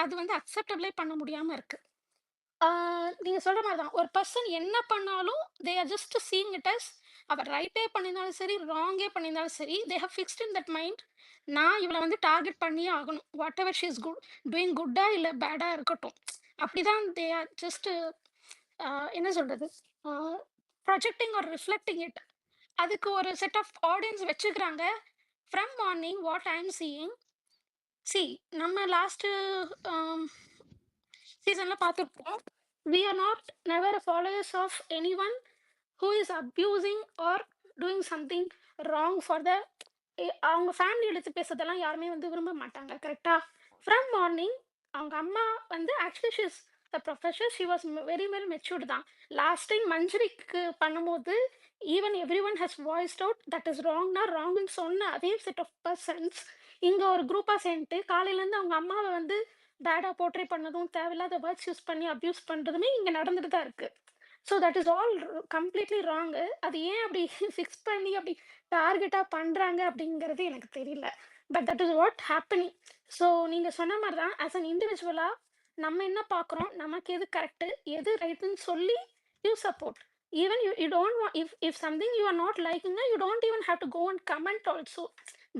அது வந்து அக்செப்டபிளே பண்ண முடியாம இருக்கு. ஆ நீங்க சொல்ற மாரி தான். ஒரு பெர்சன் என்ன பண்ணாலும் they are just seeing it as அவர் ரைட்டே பண்ணியிருந்தாலும் சரி, ராங்கே பண்ணியிருந்தாலும் சரி, they have fixed in that mind. நான் இவள வந்து டார்கெட் பண்ணியே ஆகணும். Whatever she is doing குட்டா இல்ல பேடா இருக்கட்டும். அப்படிதான் தே ஆர் ஜஸ்ட் என்ன சொல்றது? Ah projecting or reflecting it. அதுக்கு ஒரு செட் ஆஃப் ஆடியன்ஸ் வச்சுக்கிறாங்க. From morning what I am seeing நம்ம லாஸ்ட்டு சீசன்ல பார்த்துருப்போம். We are not never followers of anyone who is abusing or doing something wrong for the அவங்க family எடுத்து பேசுறதெல்லாம் யாருமே வந்து விரும்ப மாட்டாங்க. கரெக்டா? ஃப்ரம் மார்னிங் அவங்க அம்மா வந்து actually she is the professor. She was very well matured தான். லாஸ்ட் டைம் மஞ்சரிக்கு பண்ணும்போது even everyone has voiced out that is ராங்னா ராங்னு சொன்ன அதே செட் ஆஃப் பர்சன்ஸ் இங்க ஒரு குரூப்பா சேர்ந்துட்டு காலையிலேருந்து அவங்க அம்மாவை வந்து பேடா போர்ட்ரே பண்ணதும் தேவையில்லாத வேர்ட்ஸ் யூஸ் பண்ணி அப்யூஸ் பண்றதுமே இங்க நடந்துட்டு தான் இருக்கு. So that is all completely wrong. அது ஏன் அப்படி ஃபிக்ஸ் பண்ணி அப்படி டார்கெட்டாக பண்ணுறாங்க அப்படிங்கிறது எனக்கு தெரியல. But that is what happening. So நீங்கள் சொன்ன மாதிரி தான் ஆஸ் அன் இண்டிவிஜுவலாக நம்ம என்ன பார்க்குறோம், நமக்கு எது கரெக்டு எது ரைட்டுன்னு சொல்லி you support. Even you don't if something you are not லைக்கிங்னா you don't even have to go and comment also.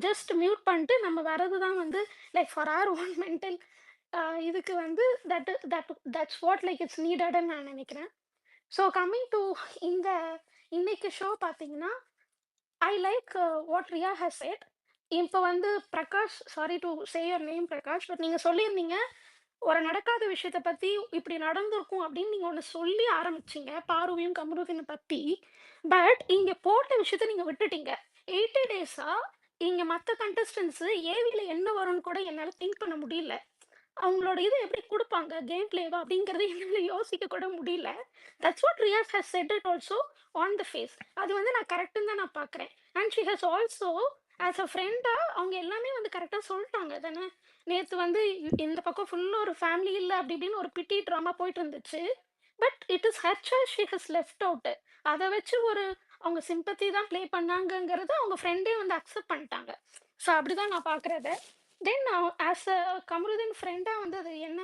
Just mute பண்ணிட்டு நம்ம வரது தான் வந்து like for our own mental இதுக்கு வந்து தட்ஸ் வாட் லைக் இட்ஸ் நீடட்னு நான் நினைக்கிறேன். ஸோ கம்மிங் டு இந்த இன்னைக்கு ஷோ பார்த்தீங்கன்னா, I like what Riya has said. இப்போ வந்து Prakash, sorry to say your name Prakash, but நீங்க சொல்லியிருந்தீங்க, ஒரு நடக்காத விஷயத்த பத்தி இப்படி நடந்திருக்கும் அப்படின்னு நீங்க ஒண்ணு சொல்லி ஆரம்பிச்சீங்க. பார்வையும் கமருதீன பத்தி. பட் இங்க போட்ட விஷயத்த நீங்க விட்டுட்டீங்க. 80 டேஸா இங்க மத்த கண்டஸ்டன்ட்ஸ் ஏவில என்ன வரும்னு கூட என்னால திங்க் பண்ண முடியல. அவங்களோட இது எப்படி குடுப்பாங்க? கேம் பிளேவா? அப்படிங்கிறது என்னால யோசிக்க கூட முடியல. That's what Riyas has said it also on the face. அது வந்து நான் கரெக்ட்ன்னு தான் நான் பார்க்குறேன். And she has also as a ஃப்ரெண்டா அவங்க எல்லாமே வந்து கரெக்ட்டா சொல்ட்டாங்க தானே! நேத்து வந்து இந்த பக்கம் ஃபுல்லா ஒரு ஃபேமிலி இல்ல அப்படி இப்படின்னு ஒரு பிட்டி ட்ராமா போயிட்டு இருந்துச்சு. But it is her choice she has left out. அத வச்சு ஒரு அவங்க சிம்பத்தி தான் ப்ளே பண்ணாங்கங்கிறத அவங்க ஃப்ரெண்டே வந்து அக்செப்ட் பண்ணிட்டாங்க. ஸோ அப்படிதான் நான் பார்க்குறத. தென் ஆஸ் அ கமருதீன் ஃப்ரெண்டா வந்து அது என்ன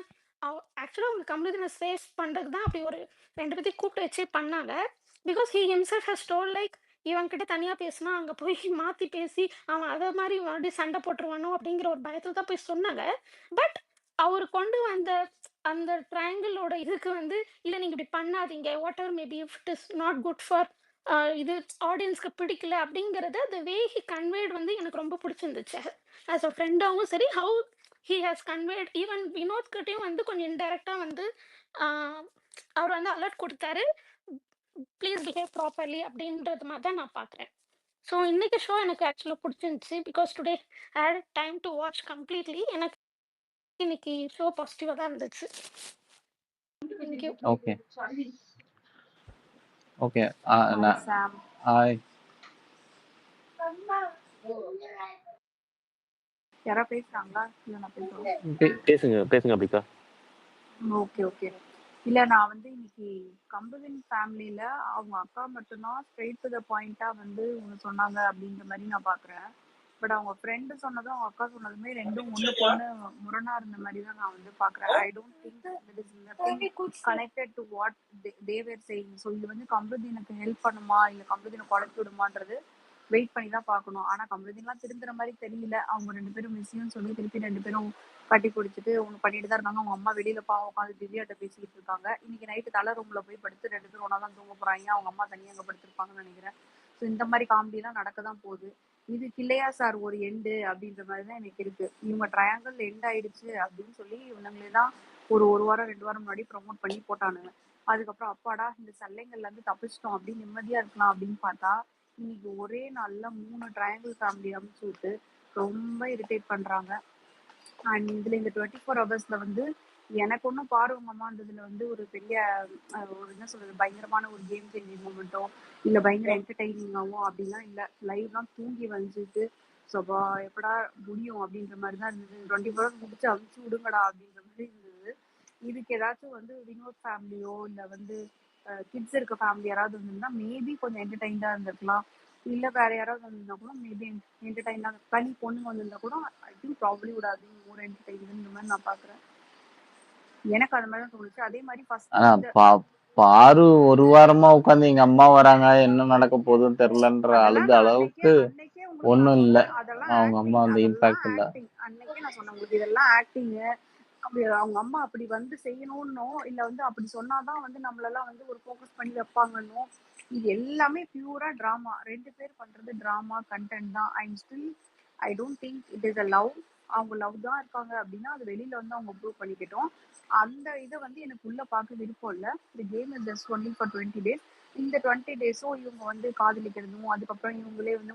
ஆக்சுவலா அவங்க கமருதீனை சேஃப் பண்றதுக்கு தான் அப்படி ஒரு 2 பேத்தையும் கூப்பிட்டு வச்சே பண்ணாங்க. Because he himself has told like இவன் கிட்ட தனியா பேசினா அங்க போய் மாத்தி பேசி அவன் அத மாதிரி மறுபடியும் சண்டை போட்டுருவானோ அப்படிங்கிற ஒரு பயத்துல தான் போய் சொன்னாங்க. பட் அவர் கொண்டு வந்த அந்த ட்ரையாங்கிளோட இதுக்கு வந்து இல்ல நீங்க இப்படி பண்ணாதீங்க what ever maybe if it is not good for இது ஆடியன்ஸ்க்கு பிடிக்கல அப்படிங்கறத த வே ஹி கன்வேட் வந்து எனக்கு ரொம்ப பிடிச்சிருந்துச்சு. ஆஸ் அ ஃப்ரெண்டாவும் சரி how he has conveyed even Vinod கிட்டயும் வந்து கொஞ்சம் இன்டைரக்டா வந்து ஆஹ், அவர் வந்து அலர்ட் கொடுத்தாரு. ப்ளீஸ் பிஹேவ் ப்ராப்பர்லி அப்படின்றது மாதிரி தான் நான் பார்க்குறேன். ஸோ இன்னைக்கு ஷோ எனக்கு ஆக்சுவலாக பிடிச்சிருந்துச்சு because today had time to watch completely. எனக்கு இன்னைக்கு ஷோ பாசிட்டிவாக தான் இருந்துச்சு. தேங்க்யூ. Okay okay. ஹாய் நான் சாம். ஹாய். யாரா பேசுறாங்களா? இல்ல நான் பேசுறேன். பேசுங்க பேசுங்க அபிகா. Okay okay. இல்ல நான் வந்து இன்னைக்கு கம்பவின் ஃபேமிலியில அவங்க அக்கா மட்டும்தான் ஸ்ட்ரெயிட் டு த பாயிண்டா வந்து ஒன்று சொன்னாங்க அப்படின்ற மாதிரி நான் பாக்குறேன். பட் அவங்க ஃப்ரெண்டு சொன்னதும் அவங்க அக்கா சொன்னதுமே ரெண்டும் ஒண்ணுக்கு ஒண்ணு முரணா இருந்த மாதிரி தான் நான் வந்து பாக்குறேன். I don't think that is nothing connected to what they were saying. So இது வந்து கம்பதினுக்கு ஹெல்ப் பண்ணுமா இல்ல கம்பதினை குழப்பி விடுமான்றது வெயிட் பண்ணி தான் பார்க்கணும். ஆனா கம்பதின்லாம் திருந்துற மாதிரி தெரியல. அவங்க 2 பேரும் மிஸ்ஸியும் சொல்லி திருப்பி 2 பேரும் கட்டி பிடிச்சிட்டு அவங்க பண்ணிட்டு தான் இருக்காங்க. அவங்க அம்மா வெளியில பாவம் உட்காந்து திவ்யாட்ட பேசிக்கிட்டு இருக்காங்க. இன்னைக்கு நைட்டு தலை ரூம்ல போய் படுத்து 2 பேரும் ஒன்னா தான் தூங்க போறாங்க. அவங்க அம்மா தனியாக அங்கே படுத்திருப்பாங்கன்னு நினைக்கிறேன். ஸோ இந்த மாதிரி காமெடி எல்லாம் நடக்க தான் போகுது. இது கில்லையா சார் ஒரு எண்டு அப்படின்ற மாதிரி தான் எனக்கு இருக்கு. இவங்க ட்ரையாங்கிள் எண்ட் ஆயிடுச்சு அப்படின்னு சொல்லி இவங்களே தான் ஒரு வாரம் 2 வாரம் முன்னாடி ப்ரமோட் பண்ணி போட்டானுங்க. அதுக்கப்புறம் அப்பாடா இந்த சல்லைங்கள்ல இருந்து தப்பிச்சிட்டோம் அப்படின்னு நிம்மதியா இருக்கலாம் அப்படின்னு பார்த்தா இன்னைக்கு ஒரே நாள்ல 3 ட்ரையாங்கிள் ஃபேமிலி அமுச்சு விட்டு ரொம்ப இரிட்டேட் பண்றாங்க. அண்ட் இதுல இந்த 24 ஹவர்ஸ்ல வந்து எனக்கு ஒன்றும் பார்வங்கம்மான்றதுல வந்து ஒரு பெரிய ஒரு என்ன சொல்றது பயங்கரமான ஒரு கேம் சேஞ்சிங் மூமெண்ட்டோ இல்ல பயங்கர என்டர்டைனிங்காவோ அப்படிலாம் இல்லை. லைவ்லாம் தூங்கி வந்துட்டு சபா எப்படா முடியும் அப்படின்ற மாதிரி தான் இருந்தது. 24 ஹவர்ஸ் முடிச்சு அமுச்சு விடுங்கடா அப்படின்ற மாதிரி இருந்தது. இதுக்கு ஏதாச்சும் வந்து வினோத் ஃபேமிலியோ இல்ல வந்து கிட்ஸ் இருக்க ஃபேமிலி யாராவது வந்திருந்தா மேபி கொஞ்சம் என்டர்டைன்டா இருந்திருக்கலாம். இல்ல வேற யாராவது வந்திருந்தா கூட மேபி என்டர்டைனா தனி பொண்ணுங்க வந்திருந்தா கூட I think probably would have been more entertaining இந்த மாதிரி நான் பாக்குறேன். எனக்கு அது மாதிரி தான் தோணுச்சு. அதே மாதிரி ஃபர்ஸ்ட் ஆனா இந்த பாரு ஒரு வாரமா உட்காந்து எங்க அம்மா வராங்க என்ன நடக்க போகுதுன்னு தெரியலன்ற அதெல்லாம் அழுத நான் அளவுக்கு அன்னைக்கே உங்களுக்கு நான் ஒண்ணும் இல்ல. சொன்னேன். அதெல்லாம் அவங்க அம்மா ஆக்டிங், அந்த அதெல்லாம் இம்பாக்ட் இல்ல. ஆக்டிங். அன்னைக்கே நான் சொன்னேன் உங்களுக்கு இதெல்லாம் ஆக்டிங். அப்படி அவங்க அம்மா அப்படி வந்து செய்யணும்னோ இல்ல வந்து அப்படி சொன்னாதான் வந்து நம்மளெல்லாம் வந்து ஒரு ஃபோக்கஸ் பண்ணி வைப்பாங்கன்னோ, இது எல்லாமே பியூரா டிராமா. 2 பேர் பண்றது டிராமா கண்டென்ட் தான். ஐ don't think it is a love. அவங்க லவ் தான் இருக்காங்க அப்படின்னா அது வெளியில வந்து அவங்க ப்ரூவ் பண்ணிக்கிட்டோம். அந்த இதை வந்து எனக்கு உள்ள பார்க்க விருப்பம் இல்லை. The game is just only for 20 days. இந்த 20 டேஸும் இவங்க வந்து காதலிக்கிறதும் அதுக்கப்புறம் இவங்களே வந்து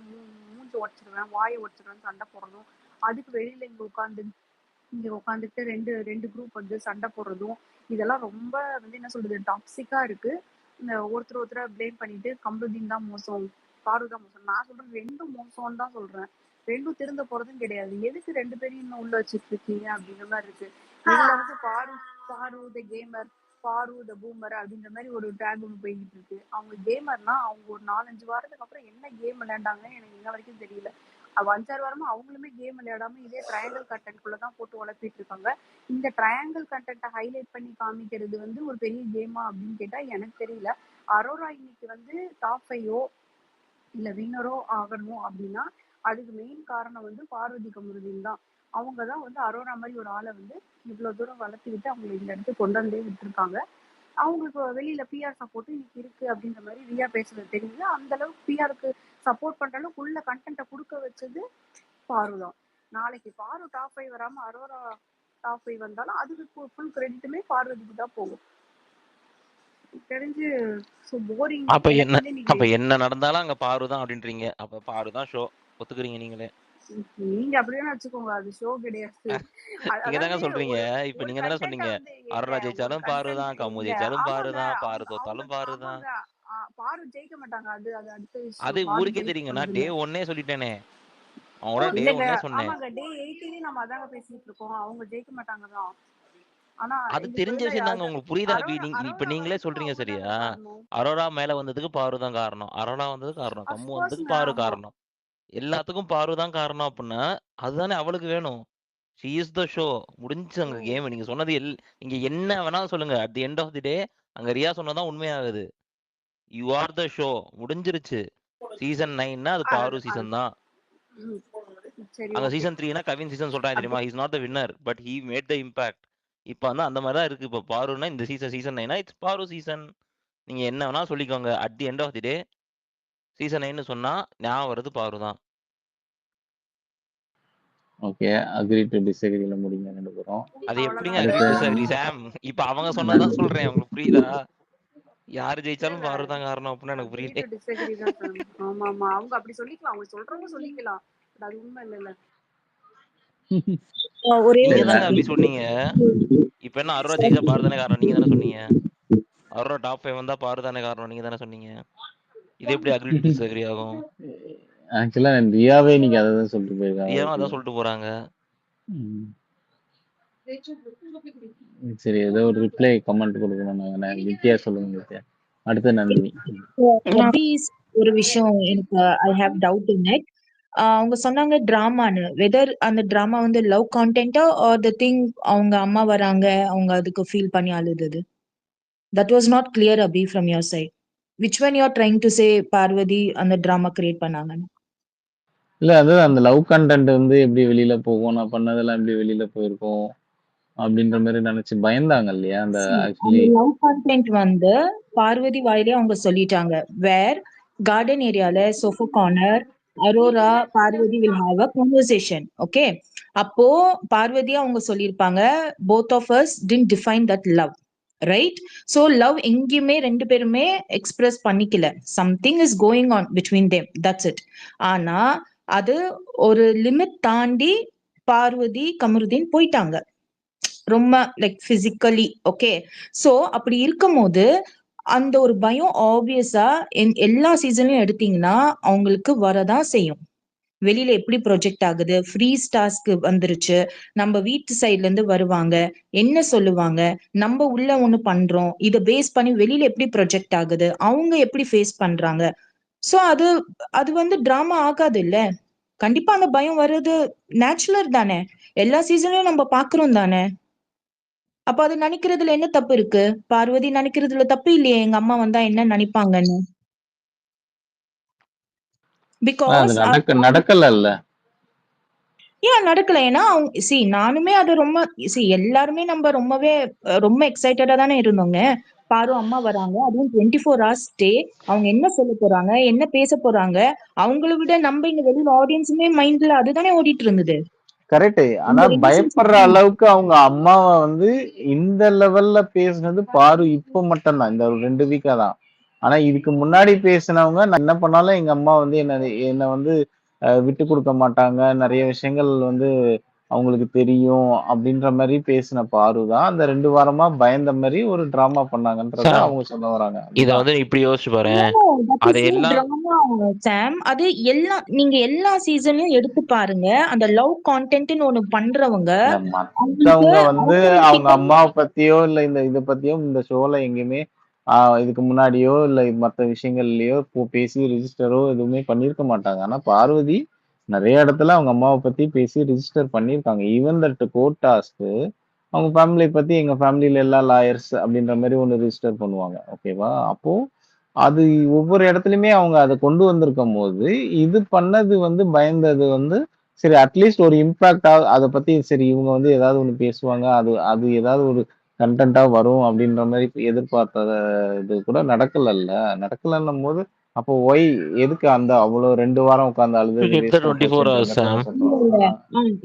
மூஞ்சி உடச்சிடுவேன் வாயை உடச்சிடுவேன் சண்டை போடுறதும், அதுக்கு வெளியில இங்க உட்காந்துட்டு ரெண்டு ரெண்டு குரூப் வந்து சண்டை போடுறதும், இதெல்லாம் ரொம்ப வந்து என்ன சொல்றது டாக்ஸிக்கா இருக்கு. இந்த ஒருத்தரை பிளேம் பண்ணிட்டு கம்ருதீன் தான் மோசம், பாரு தான் மோசம். நான் சொல்றேன் ரெண்டும் மோசம்னு தான் சொல்றேன். ரெண்டும் திருந்த போறதும் கிடையாது. எதுக்கு 2 பேரையும் இன்னும் உள்ள வச்சுட்டு இருக்கீங்க அப்படின்ற மாதிரி இருக்கு. இதுல வந்து பாரு த கேமர், பாரு த பூமர் அப்படின்ற மாதிரி ஒரு டேக் ஒன்று போய்கிட்டு இருக்கு. அவங்க கேமர்னா அவங்க ஒரு 4-5 வாரத்துக்கு அப்புறம் என்ன கேம் விளையாண்டாங்கன்னு எனக்கு இன்ன வரைக்கும் தெரியல. 5-6 வாரமா அவங்களுமே கேம் விளையாடாம இதே ட்ரையாங்கிள் கண்டென்ட்குள்ளதான் போட்டு வளர்த்திட்டு இருக்காங்க. இந்த ட்ரையாங்கிள் கண்டென்ட்டை ஹைலைட் பண்ணி காமிக்கிறது வந்து ஒரு பெரிய கேமா அப்படின்னு கேட்டா எனக்கு தெரியல. அரோரா இன்னைக்கு வந்து டாப் 5ஓ இல்ல வின்னரோ ஆகணும் அப்படின்னா அதுக்கு மெயின் காரணம் வந்து பார்வதி கமருதீன் தான். அவங்கதான் வந்து அரோரா மாதிரி ஒரு ஆளை வந்து இவ்வளவு தூரம் வளர்த்து விட்டு அவங்க இந்த இடத்துக்கு கொண்டு வந்தே விட்டுருக்காங்க. அவங்களுக்கு வெளியில பிஆர் சப்போர்ட் இன்னைக்கு இருக்கு அப்படின்ற மாதிரி ரியா பேசுறது தெரியுது. அந்த அளவுக்கு பிஆருக்கு சப்போர்ட் பண்ற அளவுக்கு உள்ள கண்டென்ட்டை கொடுக்க வச்சது பாரு தான். நாளைக்கு பாரு டாப் 5 வராம அரோரா டாப் 5 வந்தாலும் அதுக்கு ஃபுல் கிரெடிட்டுமே பார்வதிக்கு தான் போகும் தெரிஞ்சு. ஸோ போரிங் அப்ப எனக்கு என்ன வந்து இன்னைக்கு. அப்ப என்ன நடந்தாலும் அங்க பாருதான் அப்படின்றீங்க. அப்ப பாருதான் ஷோ ஒத்துக்கிறீங்க நீங்களே. நீங்க அப்படியே வச்சுக்கோங்க, அது ஷோ கிடையாது. நீங்க தாங்க அதாவது சொல்றீங்க. ஒரு இப்ப ஒரு நீங்க தானே கண்டென்ட்டை சொன்னீங்க வந்து அரோரா ஒரு ஜெயிச்சாலும் கண்டென்ட் பாருதான், கம்மு இல்ல. ஜெயிச்சாலும் ஆமாங்க பாருதான், பாரு அவங்க அவங்க தோத்தாலும் பாருதான். ஆமாங்க. பாரு ஜெயிக்க மாட்டாங்க. அது அது அடுத்த அது விஷயம். பாரு ஊருக்கே ஜெயிக்க தெரியுங்க. போறது நான் டே இல்ல. ஒன்னே சொல்லிட்டேனே. அவங்களோட டே இல்லங்க ஒன்னே சொன்னேன். ஆமாங்க டே 80 நம்ம அதாங்க பேசிட்டு இருக்கோம். அவங்க ஜெயிக்க மாட்டாங்க தான். ஆனா அது இதுக்கு தெரிஞ்ச பதிலா விஷயம் தாங்க. உங்களுக்கு புரியுதா அபி? இப்ப அரோரா நீங்களே வர்றதுக்கு சொல்றீங்க அவங்க சரியா? தாங்க காரணம். அரோரா மேல வந்ததுக்கு பாரு தான் காரணம். அரோரா வந்ததுக்கு காரணம். கம்மு வந்ததுக்கு அஃப்கோர்ஸ்ங்க. பாரு ஆமா. காரணம். எல்லாத்துக்கும் பாரு தான் காரணம் அப்படின்னா அதுதானே அவளுக்கு வேணும். She is the show. முடிஞ்சு அங்க கேம். நீங்க சொன்னது நீங்க என்ன வேணாலும் சொல்லுங்க. At the end of the day அங்க ரியா சொன்னதான் உண்மையாகுது. You are the show. முடிஞ்சிருச்சு. சீசன் 9னா அது பாரு சீசன் தான். சரி அங்க ஓகே. சீசன் 3னா கவின் சீசன் சொல்றாங்க தெரியுமா? He is not the winner but he made the impact. இப்ப வந்து அந்த மாதிரி தான் இருக்கு. இப்ப பாருன்னா இந்த சீசன் 9னா இட்ஸ் பாரு சீசன். நீங்க என்ன வேணா சொல்லிக்கோங்க. At the end of the day season 9 சொன்னா ஞாபகம் வருது பாரு தான். ஓகே, அக்ரி டு டிஸ்அக்ரில முடிங்க 2 பேரும். அது எப்படிங்க அக்ரி அடுத்து டிஸ்அக்ரி சாம்? இப்ப அவங்க சொன்னதான் சொல்றேன். உங்களுக்கு புரியுதா? யாரு ஜெயிச்சாலும் பாரு தான் காரணம் அப்படின்னா எனக்கு அக்ரி புரியல. டு டிஸ்அக்ரி தான் சார். ஆமா ஆமா அவங்க அப்படி சொல்லிக்கலாம். அவங்க சொல்றவங்க சொல்லிக்கலாம். பட் அது உண்மை இல்லைல்ல. ஒரே நீங்க சரி தாங்க அப்படி சொன்னீங்க. இப்ப என்ன அரோரா ஜெயிச்சா பாரு தானே காரணம்? நீங்க தானே சொன்னீங்க. அரோரா டாப் 5 வந்தா பாரு தானே காரணம்? நீங்க தானே சொன்னீங்க. இது எப்படி அக்ரி டு டிஸ்அக்ரி ஆகும்? ஆக்சுவலா ரியாவே இன்னைக்கு அதை தான் சொல்லிட்டு போயிருக்காங்க. ரியாவும் அதான் சொல்லிட்டு போறாங்க. ம். சரி, ஏதோ ஒரு ரிப்ளை கமெண்ட் கொடுக்கணும். நான் வித்தியா சொல்லுங்க வித்யா. அடுத்து நந்தினி. அபீஸ் ஒரு விஷயம் எனக்கு I have doubt in it. அவங்க சொன்னாங்க டிராமான்னு. வெதர் அந்த டிராமா வந்து லவ் கான்டென்ட்டா ஆர் த திங் அவங்க அம்மா வராங்க அவங்க அதுக்கு ஃபீல் பண்ணி அழுது. தட் வாஸ் நாட் கிளியர் அபி from your side. Which one you are trying to say Parvathy அந்த டிராமா கிரியேட் பண்ணாங்கன்னு? இல்ல அதான் அந்த லவ் கண்டென்ட் வந்து எப்படி வெளியில போகும், நான் பண்ணதெல்லாம் எப்படி வெளியில போயிருக்கோம் அப்படின்ற மாதிரி நினைச்சு பயந்தாங்க இல்லையா? அந்த ஆக்சுவலி அந்த லவ் கான்டென்ட் வந்து பார்வதி வாயிலே அவங்க சொல்லிட்டாங்க. வேர் கார்டன் ஏரியால sofa corner Aurora Parvathy will have a conversation. Okay, அப்போ பார்வதி அவங்க சொல்லியிருப்பாங்க both of us did define that love, right? So love எங்கேயுமே 2 பேருமே எக்ஸ்பிரஸ் பண்ணிக்கல. Something is going on between them, that's it. ஆனா அது ஒரு லிமிட் தாண்டி பார்வதி கமருதீன் போயிட்டாங்க ரொம்ப லைக் பிசிக்கலி. ஓகே, சோ அப்படி இருக்கும்போது அந்த ஒரு பயம் ஆப்வியஸா எல்லா சீசன்லயும் எடுத்தீங்கன்னா அவங்களுக்கு வரதான் செய்யும். வெளியில எப்படி ப்ரொஜெக்ட் ஆகுது, ஃப்ரீ ஸ்டார்ஸ்க்கு வந்துருச்சு, நம்ம வீட்டு சைட்ல இருந்து வருவாங்க, என்ன சொல்லுவாங்க, நம்ம உள்ள ஒண்ணு பண்றோம், இத பேஸ் பண்ணி வெளியில எப்படி ப்ரொஜெக்ட் ஆகுது, அவங்க எப்படி ஃபேஸ் பண்றாங்க. சோ அது அது வந்து டிராமா ஆகாது இல்ல. கண்டிப்பா அந்த பயம் வர்றது நேச்சுரல் தானே, எல்லா சீசன்லயும் நம்ம பாக்குறோம் தானே. அப்ப அது நினைக்கிறதுல என்ன தப்பு இருக்கு? பார்வதி நினைக்கிறதுல தப்பு இல்லையே எங்க அம்மா வந்தா என்ன நினைப்பாங்கன்னு. அது பிகாஸ் நடக்கல. ஏன் நடக்கல? ஏன்னா நானுமே அது ரொம்ப எல்லாருமே நம்ம ரொம்ப எக்ஸைட்டடா தானே இருந்தோங்க. பாரு அம்மா வராங்க, அதுவும் 24 hours ஸ்டே. அவங்க என்ன சொல்ல போறாங்க, என்ன பேச போறாங்க, அவங்கள விட நம்ம இங்க வெளியில ஆடியன்ஸுமே மைண்ட்ல அதுதானே ஓடிட்டு இருந்தது. கரெக்ட். ஆனா இந்த ரிலேஷன்ஷிப் பயப்படுற அளவுக்கு அவங்க அம்மாவை வந்து இந்த லெவல்ல பேசுனது பாரு இப்ப மட்டும்தான், இந்த ஒரு 2 வீக்கா தான். ஆனா இதுக்கு முன்னாடி பேசினவங்க நான் என்ன பண்ணாலும் எங்க அம்மா வந்து என்ன வந்து விட்டு கொடுக்க மாட்டாங்க, நிறைய விஷயங்கள் வந்து அவங்களுக்கு தெரியும் அப்படின்ற மாதிரி பேசின பாரு தான் அந்த 2 வாரமா பயந்த மாதிரி ஒரு டிராமா பண்ணாங்கன்றத சாம் அவங்க சொல்ல வராங்க. இத அதுதான் வந்து இப்படி யோசிச்சு பாரு. that அது is no எல்லாம் drama, Sam. அது நீங்க எல்லா சீசனையும் எடுத்து பாருங்க. அந்த லவ் கான்டென்ட்னு ஒண்ணு பண்றவங்க இல்ல, அவங்களுக்கு மத்தவங்க வந்து அவங்க automatically அம்மாவை பத்தியோ இல்ல இத பத்தியோ இந்த ஷோல எங்கேயுமே இதுக்கு முன்னாடியோ இல்ல மத்த விஷயங்கள்லயோ பேசி ரிஜிஸ்டரோ எதுவுமே பண்ணியிருக்க மாட்டாங்க. ஆனா பார்வதி நிறைய இடத்துல அவங்க அம்மாவை பத்தி பேசி ரிஜிஸ்டர் பண்ணியிருக்காங்க. ஈவன் தட் கோர்ட் டாஸ்க் அவங்க ஃபேமிலியை பத்தி எங்க ஃபேமிலியில எல்லா லாயர்ஸ் அப்படின்ற மாதிரி ஒண்ணு ரிஜிஸ்டர் பண்ணுவாங்க. ஓகேவா? அப்போ அது ஒவ்வொரு இடத்துலயுமே அவங்க அதை கொண்டு வந்திருக்கும் போது இது பண்ணது வந்து பயந்தது வந்து சரி அட்லீஸ்ட் ஒரு இம்பாக்டா அதை பத்தி சரி இவங்க வந்து ஏதாவது ஒண்ணு பேசுவாங்க, அது அது ஏதாவது ஒரு கண்டென்ட்டா வரும் அப்படின்ற மாதிரி எதிர்பார்த்த இது கூட நடக்கலன்னும் போது அப்போ ஒய் எதுக்கு அந்த அவ்வளவு 2 வாரம் உட்கார்ந்து அழுது கிட்டத்தட்ட வேஸ்டா 24 போச்சுன்ற hours மாதிரி சாம். தானே சொல்றாங்க.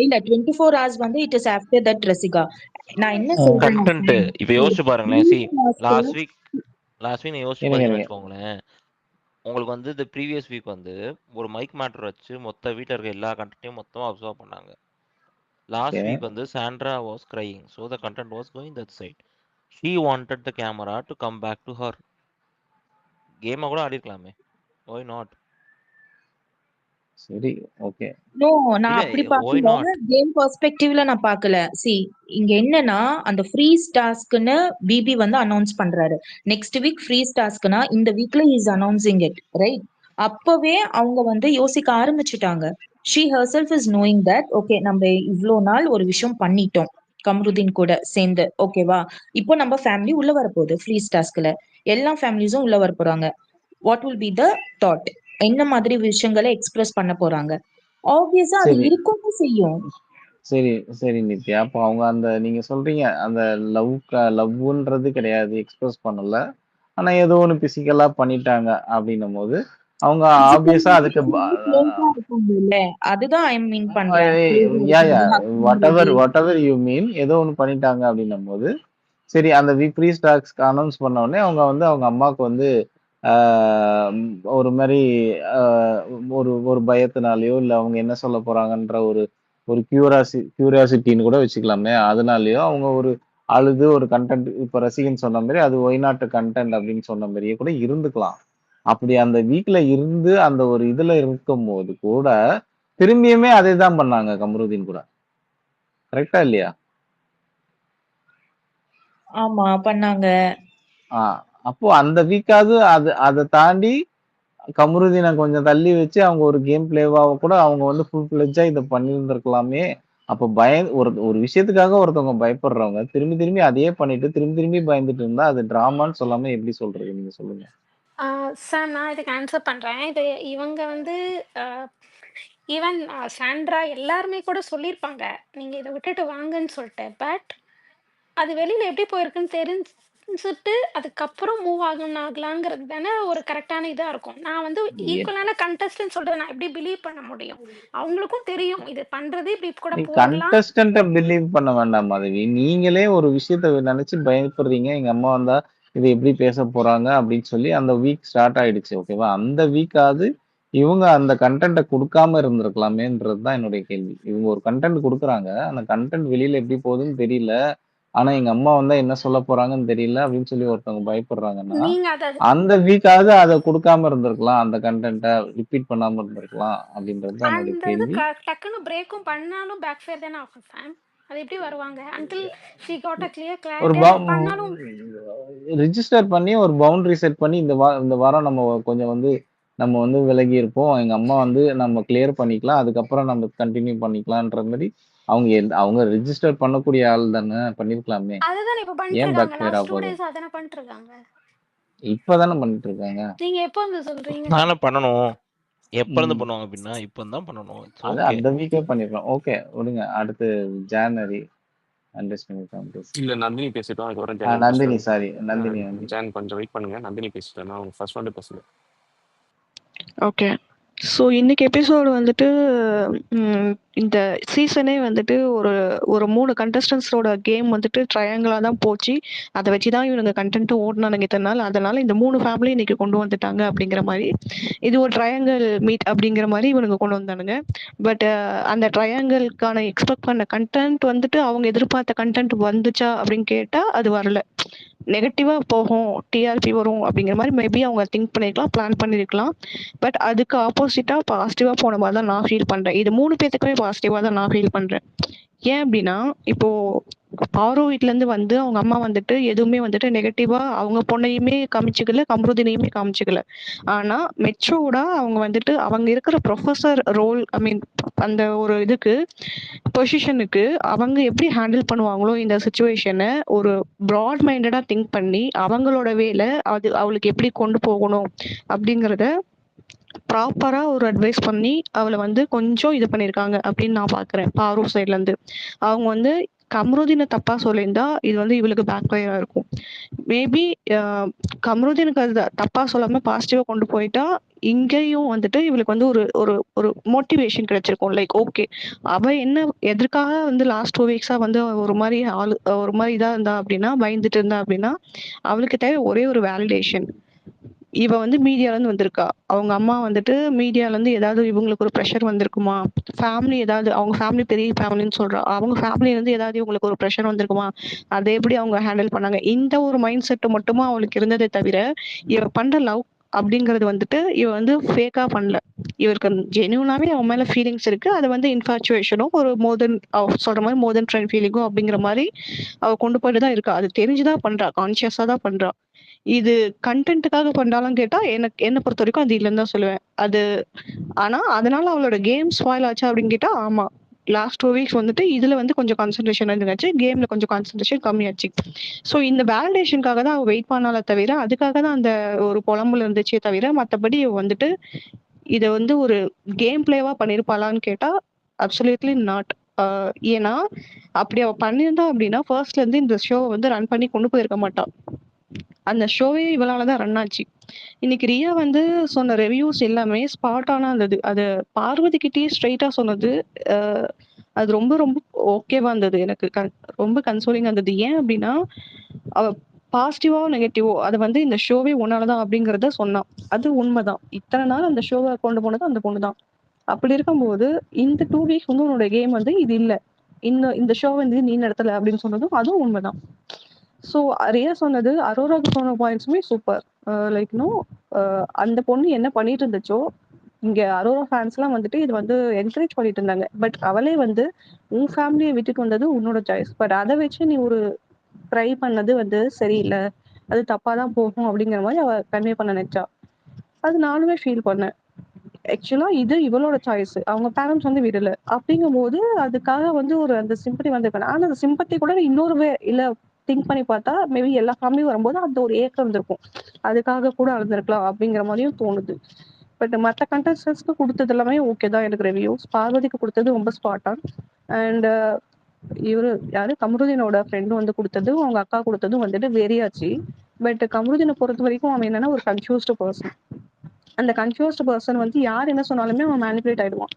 இல்ல 24 hours வந்து it is after that Rasika. நான் என்ன ஆ. சொல்றேன்னா கண்டென்ட் இப்ப யோசிச்சு பாருங்களேன். லாஸ்ட் வீக் நீ யோசிச்சு இருங்க பாத்தீங்கன்னு இருங்க. வச்சுக்கோங்களேன். உங்களுக்கு வந்து இந்த ப்ரீவியஸ் வீக் வந்து ஒரு மைக் மேட்டர் வச்சு மொத்த வீட்டில் இருக்க எல்லா கண்டென்ட்டையும் மொத்தமா அப்சர்வ் பண்ணாங்க. Last okay. வீக் வந்து Sandra was crying, so the content was going that side. She wanted the camera to come back to her. கேமை கூட ஆடி இருக்கலாமே. Why not? சரி ஓகே. நோ, நான் இல்ல அப்படி why பார்க்கல. not? கேம் பெர்ஸ்பெக்டிவ்ல நான் பார்க்கல. இங்க என்னன்னா அந்த ஃப்ரீஸ் டாஸ்க்னு பிபி வந்து அனௌன்ஸ் பண்றாரு. நெக்ஸ்ட் வீக் ஃப்ரீஸ் டாஸ்க்னா இந்த வீக்ல இஸ் அனௌன்சிங் இட், ரைட்? அப்பவே அவங்க வந்து யோசிக்க ஆரம்பிச்சுட்டாங்க. She herself is knowing that okay நம்ம இவ்வளோ நாள் ஒரு விஷயம் பண்ணிட்டோம் கம்ருதீன் கூட சேர்ந்து, ஓகேவா? இப்போ நம்ம ஃபேமிலி உள்ள வரப்போகுது ஃப்ரீஸ் டாஸ்க்ல, எல்லா ஃபேமிலிஸும் உள்ள வர போறாங்க. What will be the thought? என்ன மாதிரி விஷயங்களை எக்ஸ்பிரஸ் பண்ண போறாங்க? ஆப்வியஸா அது சரி இருக்கவும் செய்யும். சரி சரி நித்யா, அப்போ அவங்க அந்த நீங்க சொல்றீங்க அந்த லவ்ன்றது கிடையாது, எக்ஸ்பிரஸ் பண்ணல, ஆனா ஏதோ ஒண்ணு பிசிக்கலா பண்ணிட்டாங்க அப்படின்னும் போது அவங்க ஆப்வியஸா அதுக்கு close-ஆ இருக்காங்கல்ல, அதுதான் ஐ மீன் பண்றேன். close-ஆ யா யா இருக்காங்க, hug பண்றது. வாட் எவர் யூ மீன், ஏதோ ஒண்ணு பண்ணிட்டாங்க அப்படின்னும் போது சரி அந்த ப்ரீ ஸ்டாக்ஸ்க்கு அனௌன்ஸ் பண்ண உடனே அவங்க வந்து அவங்க அம்மாவுக்கு வந்து ஆஹ் ஒரு மாதிரி ஆஹ் ஒரு ஒரு பயத்தினாலயோ இல்ல அவங்க என்ன சொல்ல போறாங்கன்ற ஒரு ஒரு கியூரியாசிட்டின்னு கூட வச்சுக்கலாமே, அதனாலயோ அவங்க ஒரு அழுது ஒரு கண்டென்ட் இப்ப ரசிகன் சொன்ன மாதிரி அது ஒய் நாட் கண்டென்ட் அப்படின்னு சொன்ன மாதிரியே கூட இருந்துக்கலாம். அப்படி அந்த வீக்ல இருந்து அந்த ஒரு இதுல இருக்கும் போது கூட திரும்பியுமே அதே தான் பண்ணாங்க கமருதீன் கூட. கரெக்டா இல்லையா? ஆமா பண்ணாங்க. அப்போ அந்த வீக்காவது அதை தாண்டி கமருதீனை கொஞ்சம் தள்ளி வச்சு அவங்க ஒரு கேம் பிளேவா கூட அவங்க வந்து ஃபுல் ஃபிளெட்ஜா இதை பண்ணியிருந்திருக்கலாமே. அப்போ ஒரு விஷயத்துக்காக ஒருத்தவங்க பயப்படுறவங்க திரும்பி திரும்பி அதையே பண்ணிட்டு திரும்பி திரும்பி பயந்துட்டு இருந்தா அது டிராமான்னு சொல்லாம எப்படி சொல்றது? நீங்க சொல்லுங்க. சார் நான் இதுக்கு ஆன்சர் பண்றேன். இது இவங்க வந்து ஈவன் சாண்ட்ரா எல்லாருமே கூட சொல்லியிருப்பாங்க, நீங்க இதை விட்டுட்டு வாங்கன்னு சொல்லிட்டு. பட் அது வெளியில எப்படி போயிருக்குன்னு தெரிஞ்சுட்டு அதுக்கப்புறம் மூவ் ஆகலாங்கிறது தானே ஒரு கரெக்டான இதா இருக்கும். நான் வந்து ஈக்குவலான கண்டஸ்டன்ட் சொல்றதை நான் எப்படி பிலீவ் பண்ண முடியும்? அவங்களுக்கும் தெரியும் இது பண்றது இப்படி கூட நீ போகலாம். கண்டஸ்டன்ட்ட பிலீவ் பண்ண வேண்டாம் மாதவி. நீங்களே ஒரு விஷயத்த நினைச்சு பயப்படுறீங்க. எங்க அம்மா வந்தா இது எப்படி பேச போறாங்க அப்படின்னு சொல்லி அந்த வீக் ஸ்டார்ட் ஆயிடுச்சு. ஓகேவா? அந்த வீக்காவது இவங்க அந்த கண்டென்ட்டை கொடுக்காம இருந்திருக்கலாமேன்றது தான் என்னுடைய கேள்வி. இவங்க ஒரு கண்டென்ட் கொடுக்குறாங்க, அந்த கண்டென்ட் வெளியில எப்படி போகுதுன்னு தெரியல, ஆனா எங்க அம்மா வந்தா என்ன சொல்ல போறாங்கன்னு தெரியல அப்படின்னு சொல்லி ஒருத்தவங்க பயப்படுறாங்கன்னா நீங்க அதை அந்த வீக்காவது அதை கொடுக்காம இருந்திருக்கலாம், அந்த கண்டென்ட்டை ரிப்பீட் பண்ணாம இருந்திருக்கலாம் அப்படின்றது தான் என்னுடைய அந்த இது கேள்வி. டக்குன்னு பிரேக்கும் பண்ணாலும் பேக் ஃபேர் தானே ஆகும் சாம். அது எப்படி வருவாங்க until she got a clear ஒரு கிளாரிட்டி? அது பண்ணாலும் ரிஜிஸ்டர் பண்ணி ஒரு பவுண்டரி செட் பண்ணி இந்த வாரம் நம்ம கொஞ்சம் வந்து நம்ம வந்து விலகி இருப்போம், எங்க அம்மா வந்து நம்ம கிளியர் பண்ணிக்கலாம், அதுக்கப்புறம் நம்ம கண்டினியூ பண்ணிக்கலாம்ன்ற மாதிரி அவங்க ரெஜிஸ்டர் பண்ணக்கூடிய ஆள் தானே, பண்ணிருக்கலாமே. அதுதானே இப்ப பண்ணிட்டு ஏன் இருக்காங்க. பேக் ஃபயர் லாஸ்ட் ஆக 2 போகுது? டேஸா அதானே பண்ணிட்டு இருக்காங்க. இப்பதானே பண்ணிட்டு இருக்காங்க. நீங்க எப்போ வந்து சொல்றீங்க? தானே பண்ணணும். எப்ப இருந்து ம். பண்ணுவாங்க அப்படின்னா இப்போ தான் பண்ணணும். இட்ஸ் அது ஓகே. அந்த வீக்கே பண்ணிருக்கலாம். ஓகே விடுங்க. அடுத்து ஜான்வரி அண்டர்ஸ்டாண்டிங் காம்பஸ். இல்ல நந்தினி பேசிட்டோம். அதுக்கப்புறம் ஜெயன் நந்தினி பேசுறாரு. சாரி நந்தினி வந்து ஜெயன் கொஞ்சம் வெயிட் பண்ணுங்க. நந்தினி பேசிட்டேன். நான் ஃபர்ஸ்ட் வந்து பேசுங்க. ஓகே. ஸோ இன்னைக்கு எபிசோடு வந்துட்டு இந்த சீசனே வந்துட்டு ஒரு 3 கண்டஸ்டன்ஸோட கேம் வந்துட்டு ட்ரையாங்கிளாக தான் போச்சு. அதை வச்சு தான் இவனுங்க கண்டென்ட்டும் ஓடினானுங்க இத்தனை நாள். அதனால இந்த 3 ஃபேமிலி இன்னைக்கு கொண்டு வந்துட்டாங்க அப்படிங்கிற மாதிரி. இது ஒரு ட்ரையாங்கிள் மீட் அப்படிங்கிற மாதிரி இவனுங்க கொண்டு வந்தானுங்க. பட் அந்த ட்ரையாங்கிள்கான எக்ஸ்பெக்ட் பண்ண கண்டென்ட் வந்துட்டு அவங்க எதிர்பார்த்த கண்டென்ட் வந்துச்சா அப்படின்னு கேட்டால் அது வரல. நெகட்டிவாக போகும், டிஆர்பி வரும் அப்படிங்கிற மாதிரி மேபி அவங்க திங்க் பண்ணியிருக்கலாம், பிளான் பண்ணியிருக்கலாம். பட் அதுக்கு ஆப்போசிட்டாக பாசிட்டிவாக போன மாதிரி தான் நான் ஃபீல் பண்ணுறேன். இது 3 பேத்துக்குமே பாசிட்டிவாக தான் நான் ஃபீல் பண்ணுறேன். ஏன் அப்படின்னா இப்போது பாரோ வீட்டிலேருந்து வந்து அவங்க அம்மா வந்துட்டு எதுவுமே வந்துட்டு நெகட்டிவாக அவங்க பொண்ணையுமே காமிச்சிக்கல, கம்ருதினையுமே காமிச்சிக்கல. ஆனால் மெச்சூர்டாக அவங்க வந்துட்டு அவங்க இருக்கிற ப்ரொஃபஸர் ரோல், ஐ மீன் அந்த ஒரு இதுக்கு பொசிஷனுக்கு அவங்க எப்படி ஹேண்டில் பண்ணுவாங்களோ இந்த சுச்சுவேஷனை ஒரு ப்ராட் மைண்டடாக திங்க் பண்ணி அவங்களோட வேலை அது அவளுக்கு எப்படி கொண்டு போகணும் அப்படிங்கிறத ப்ராப்பராக ஒரு அட்வைஸ் பண்ணி அவளை வந்து கொஞ்சம் இது பண்ணியிருக்காங்க அப்படின்னு நான் பார்க்குறேன். பாரூ சைட்லேருந்து அவங்க வந்து கம்ருதீனை தப்பாக சொல்லியிருந்தா இது வந்து இவளுக்கு பேக் ஃபயராக இருக்கும். மேபி கம்ருதீனுக்கு அது தப்பாக சொல்லாமல் பாசிட்டிவாக கொண்டு போயிட்டா இங்கேயும் வந்துட்டு இவளுக்கு வந்து ஒரு ஒரு ஒரு மோட்டிவேஷன் கிடைச்சிருக்கும். லைக் ஓகே அவள் என்ன எதற்காக வந்து லாஸ்ட் 2 வீக்ஸாக வந்து ஒரு மாதிரி ஒரு மாதிரி இதாக இருந்தா அப்படின்னா, பயந்துட்டு இருந்தா அப்படின்னா, அவளுக்கு தேவை ஒரே ஒரு வேலிடேஷன். இவ வந்து மீடியாலேருந்து வந்திருக்கா. அவங்க அம்மா வந்துட்டு மீடியாலேருந்து ஏதாவது இவங்களுக்கு ஒரு ப்ரெஷர் வந்திருக்குமா, ஃபேமிலி ஏதாவது அவங்க ஃபேமிலி பெரிய ஃபேமிலின்னு சொல்றா, அவங்க ஃபேமிலியிலேருந்து ஏதாவது இவங்களுக்கு ஒரு ப்ரெஷர் வந்திருக்குமா, அதை எப்படி அவங்க ஹேண்டில் பண்ணாங்க, இந்த ஒரு மைண்ட் செட்டு மட்டுமா அவளுக்கு இருந்ததே தவிர இவ பண்ற லவ் அப்படிங்கிறது வந்துட்டு இவ வந்து ஃபேக்கா பண்ணல. இவருக்கு ஜென்யூனாவே அவன் மேல ஃபீலிங்ஸ் இருக்கு. அது வந்து இன்ஃபாச்சுவேஷனும் ஒரு மோதன் சொல்ற மாதிரி மோதன் ட்ரெண்ட் ஃபீலிங்கும் அப்படிங்கிற மாதிரி அவ கொண்டு போயிட்டு தான் இருக்கா. அது தெரிஞ்சுதான் பண்றா, கான்சியஸா தான் பண்றா. இது கண்டென்ட்டுக்காக பண்றாலும் கேட்டா எனக்கு என்ன பொறுத்த வரைக்கும் அது இல்லைன்னு தான் சொல்லுவேன். அது ஆனா அதனால அவளோட கேம் ஸ்பாயில் ஆச்சா அப்படின்னு கேட்டா ஆமா. லாஸ்ட் 2 வீக்ஸ் வந்துட்டு இதுல வந்து கொஞ்சம் கான்சென்ட்ரேஷன் இருந்துச்சு, கேம்ல கொஞ்சம் கான்சென்ட்ரேஷன் கம்மியாச்சு. ஸோ இந்த வேலிடேஷனுக்காக தான் அவ வெயிட் பண்ணால தவிர அதுக்காக தான் அந்த ஒரு புலம்புல இருந்துச்சே தவிர மற்றபடி வந்துட்டு இதை வந்து ஒரு கேம் பிளேவா பண்ணிருப்பாளான்னு கேட்டா அப்சல்யூட்லி நாட். ஏன்னா அப்படி அவ பண்ணியிருந்தா அப்படின்னா ஃபர்ஸ்ட்ல இருந்து இந்த ஷோவை வந்து ரன் பண்ணி கொண்டு போயிருக்க மாட்டான். அந்த ஷோவே இவளால தான் ரன் ஆச்சு. இன்னைக்கு ரியா வந்து சொன்ன ரிவ்யூஸ் எல்லாமே ஸ்பாட் ஆனா இருந்தது. அது பார்வதி கிட்டேயே ஸ்ட்ரைட்டா சொன்னது. அது ரொம்ப ரொம்ப ஓகேவா இருந்தது. எனக்கு ரொம்ப கன்சோலிங்கா இருந்தது. ஏன் அப்படின்னா அவ பாசிட்டிவோ நெகட்டிவோ அதை வந்து இந்த ஷோவே ஒன்னாலதான் அப்படிங்கிறத சொன்னான். அது உண்மைதான். இத்தனை நாள் அந்த ஷோவை கொண்டு போனது அந்த பொண்ணு தான். அப்படி இருக்கும்போது இந்த 2 வீக்ஸ் வந்து உன்னோட கேம் வந்து இது இல்லை, இந்த ஷோ வந்து நீ நடத்தல அப்படின்னு சொன்னதும் அதுவும் உண்மைதான். ஸோ ரியா சொன்னது அரோராக்கு சொன்ன பாயிண்ட்ஸுமே சூப்பர். லைக் நோ அந்த பொண்ணு என்ன பண்ணிட்டு இருந்துச்சோ இங்க அரோரா ஃபேன்ஸ்லாம் வந்துட்டு இது வந்து என்கரேஜ் பண்ணிட்டு இருந்தாங்க. பட் அவளே வந்து உன் ஃபேமிலியை விட்டுட்டு வந்தது உன்னோட சாய்ஸ். பட் அதை வச்சு நீ ஒரு ட்ரை பண்ணது வந்து சரியில்லை, அது தப்பா தான் போகும் அப்படிங்கிற மாதிரி அவ கன்வே பண்ண நினைச்சா. அது நானுமே ஃபீல் பண்ணேன். ஆக்சுவலா இது இவளோட சாய்ஸ், அவங்க பேரண்ட்ஸ் வந்து விடல. அப்படிங்கும் போது அதுக்காக வந்து ஒரு அந்த சிம்பத்தி வந்திருக்காங்க. ஆனா அந்த சிம்பத்தி கூட இன்னொரு இல்ல திங்க் பண்ணி பார்த்தா மேபி எல்லா ஃபேமிலியும் வரும்போது அந்த ஒரு ஏக்கம் இருந்திருக்கும், அதுக்காக கூட அழுந்திருக்கலாம் அப்படிங்கிற மாதிரியும் தோணுது. பட் மற்ற கண்டஸ்டன்ஸ்க்கு கொடுத்தது எல்லாமே ஓகே தான் எனக்கு ரிவ்யூஸ். பார்வதிக்கு கொடுத்தது ரொம்ப ஸ்பாட் ஆன். அண்ட் இவரு யாரு கமருதீனோட ஃப்ரெண்டு வந்து கொடுத்ததும் அவங்க அக்கா கொடுத்ததும் வந்துட்டு வெறியாச்சு. பட் கமருதீனை பொறுத்த வரைக்கும் அவன் என்னன்னா ஒரு கன்ஃபியூஸ்டு பர்சன். அந்த கன்ஃபியூஸ்டு பர்சன் வந்து யார் என்ன சொன்னாலுமே அவன் மேனிபுலேட் ஆயிடுவான்.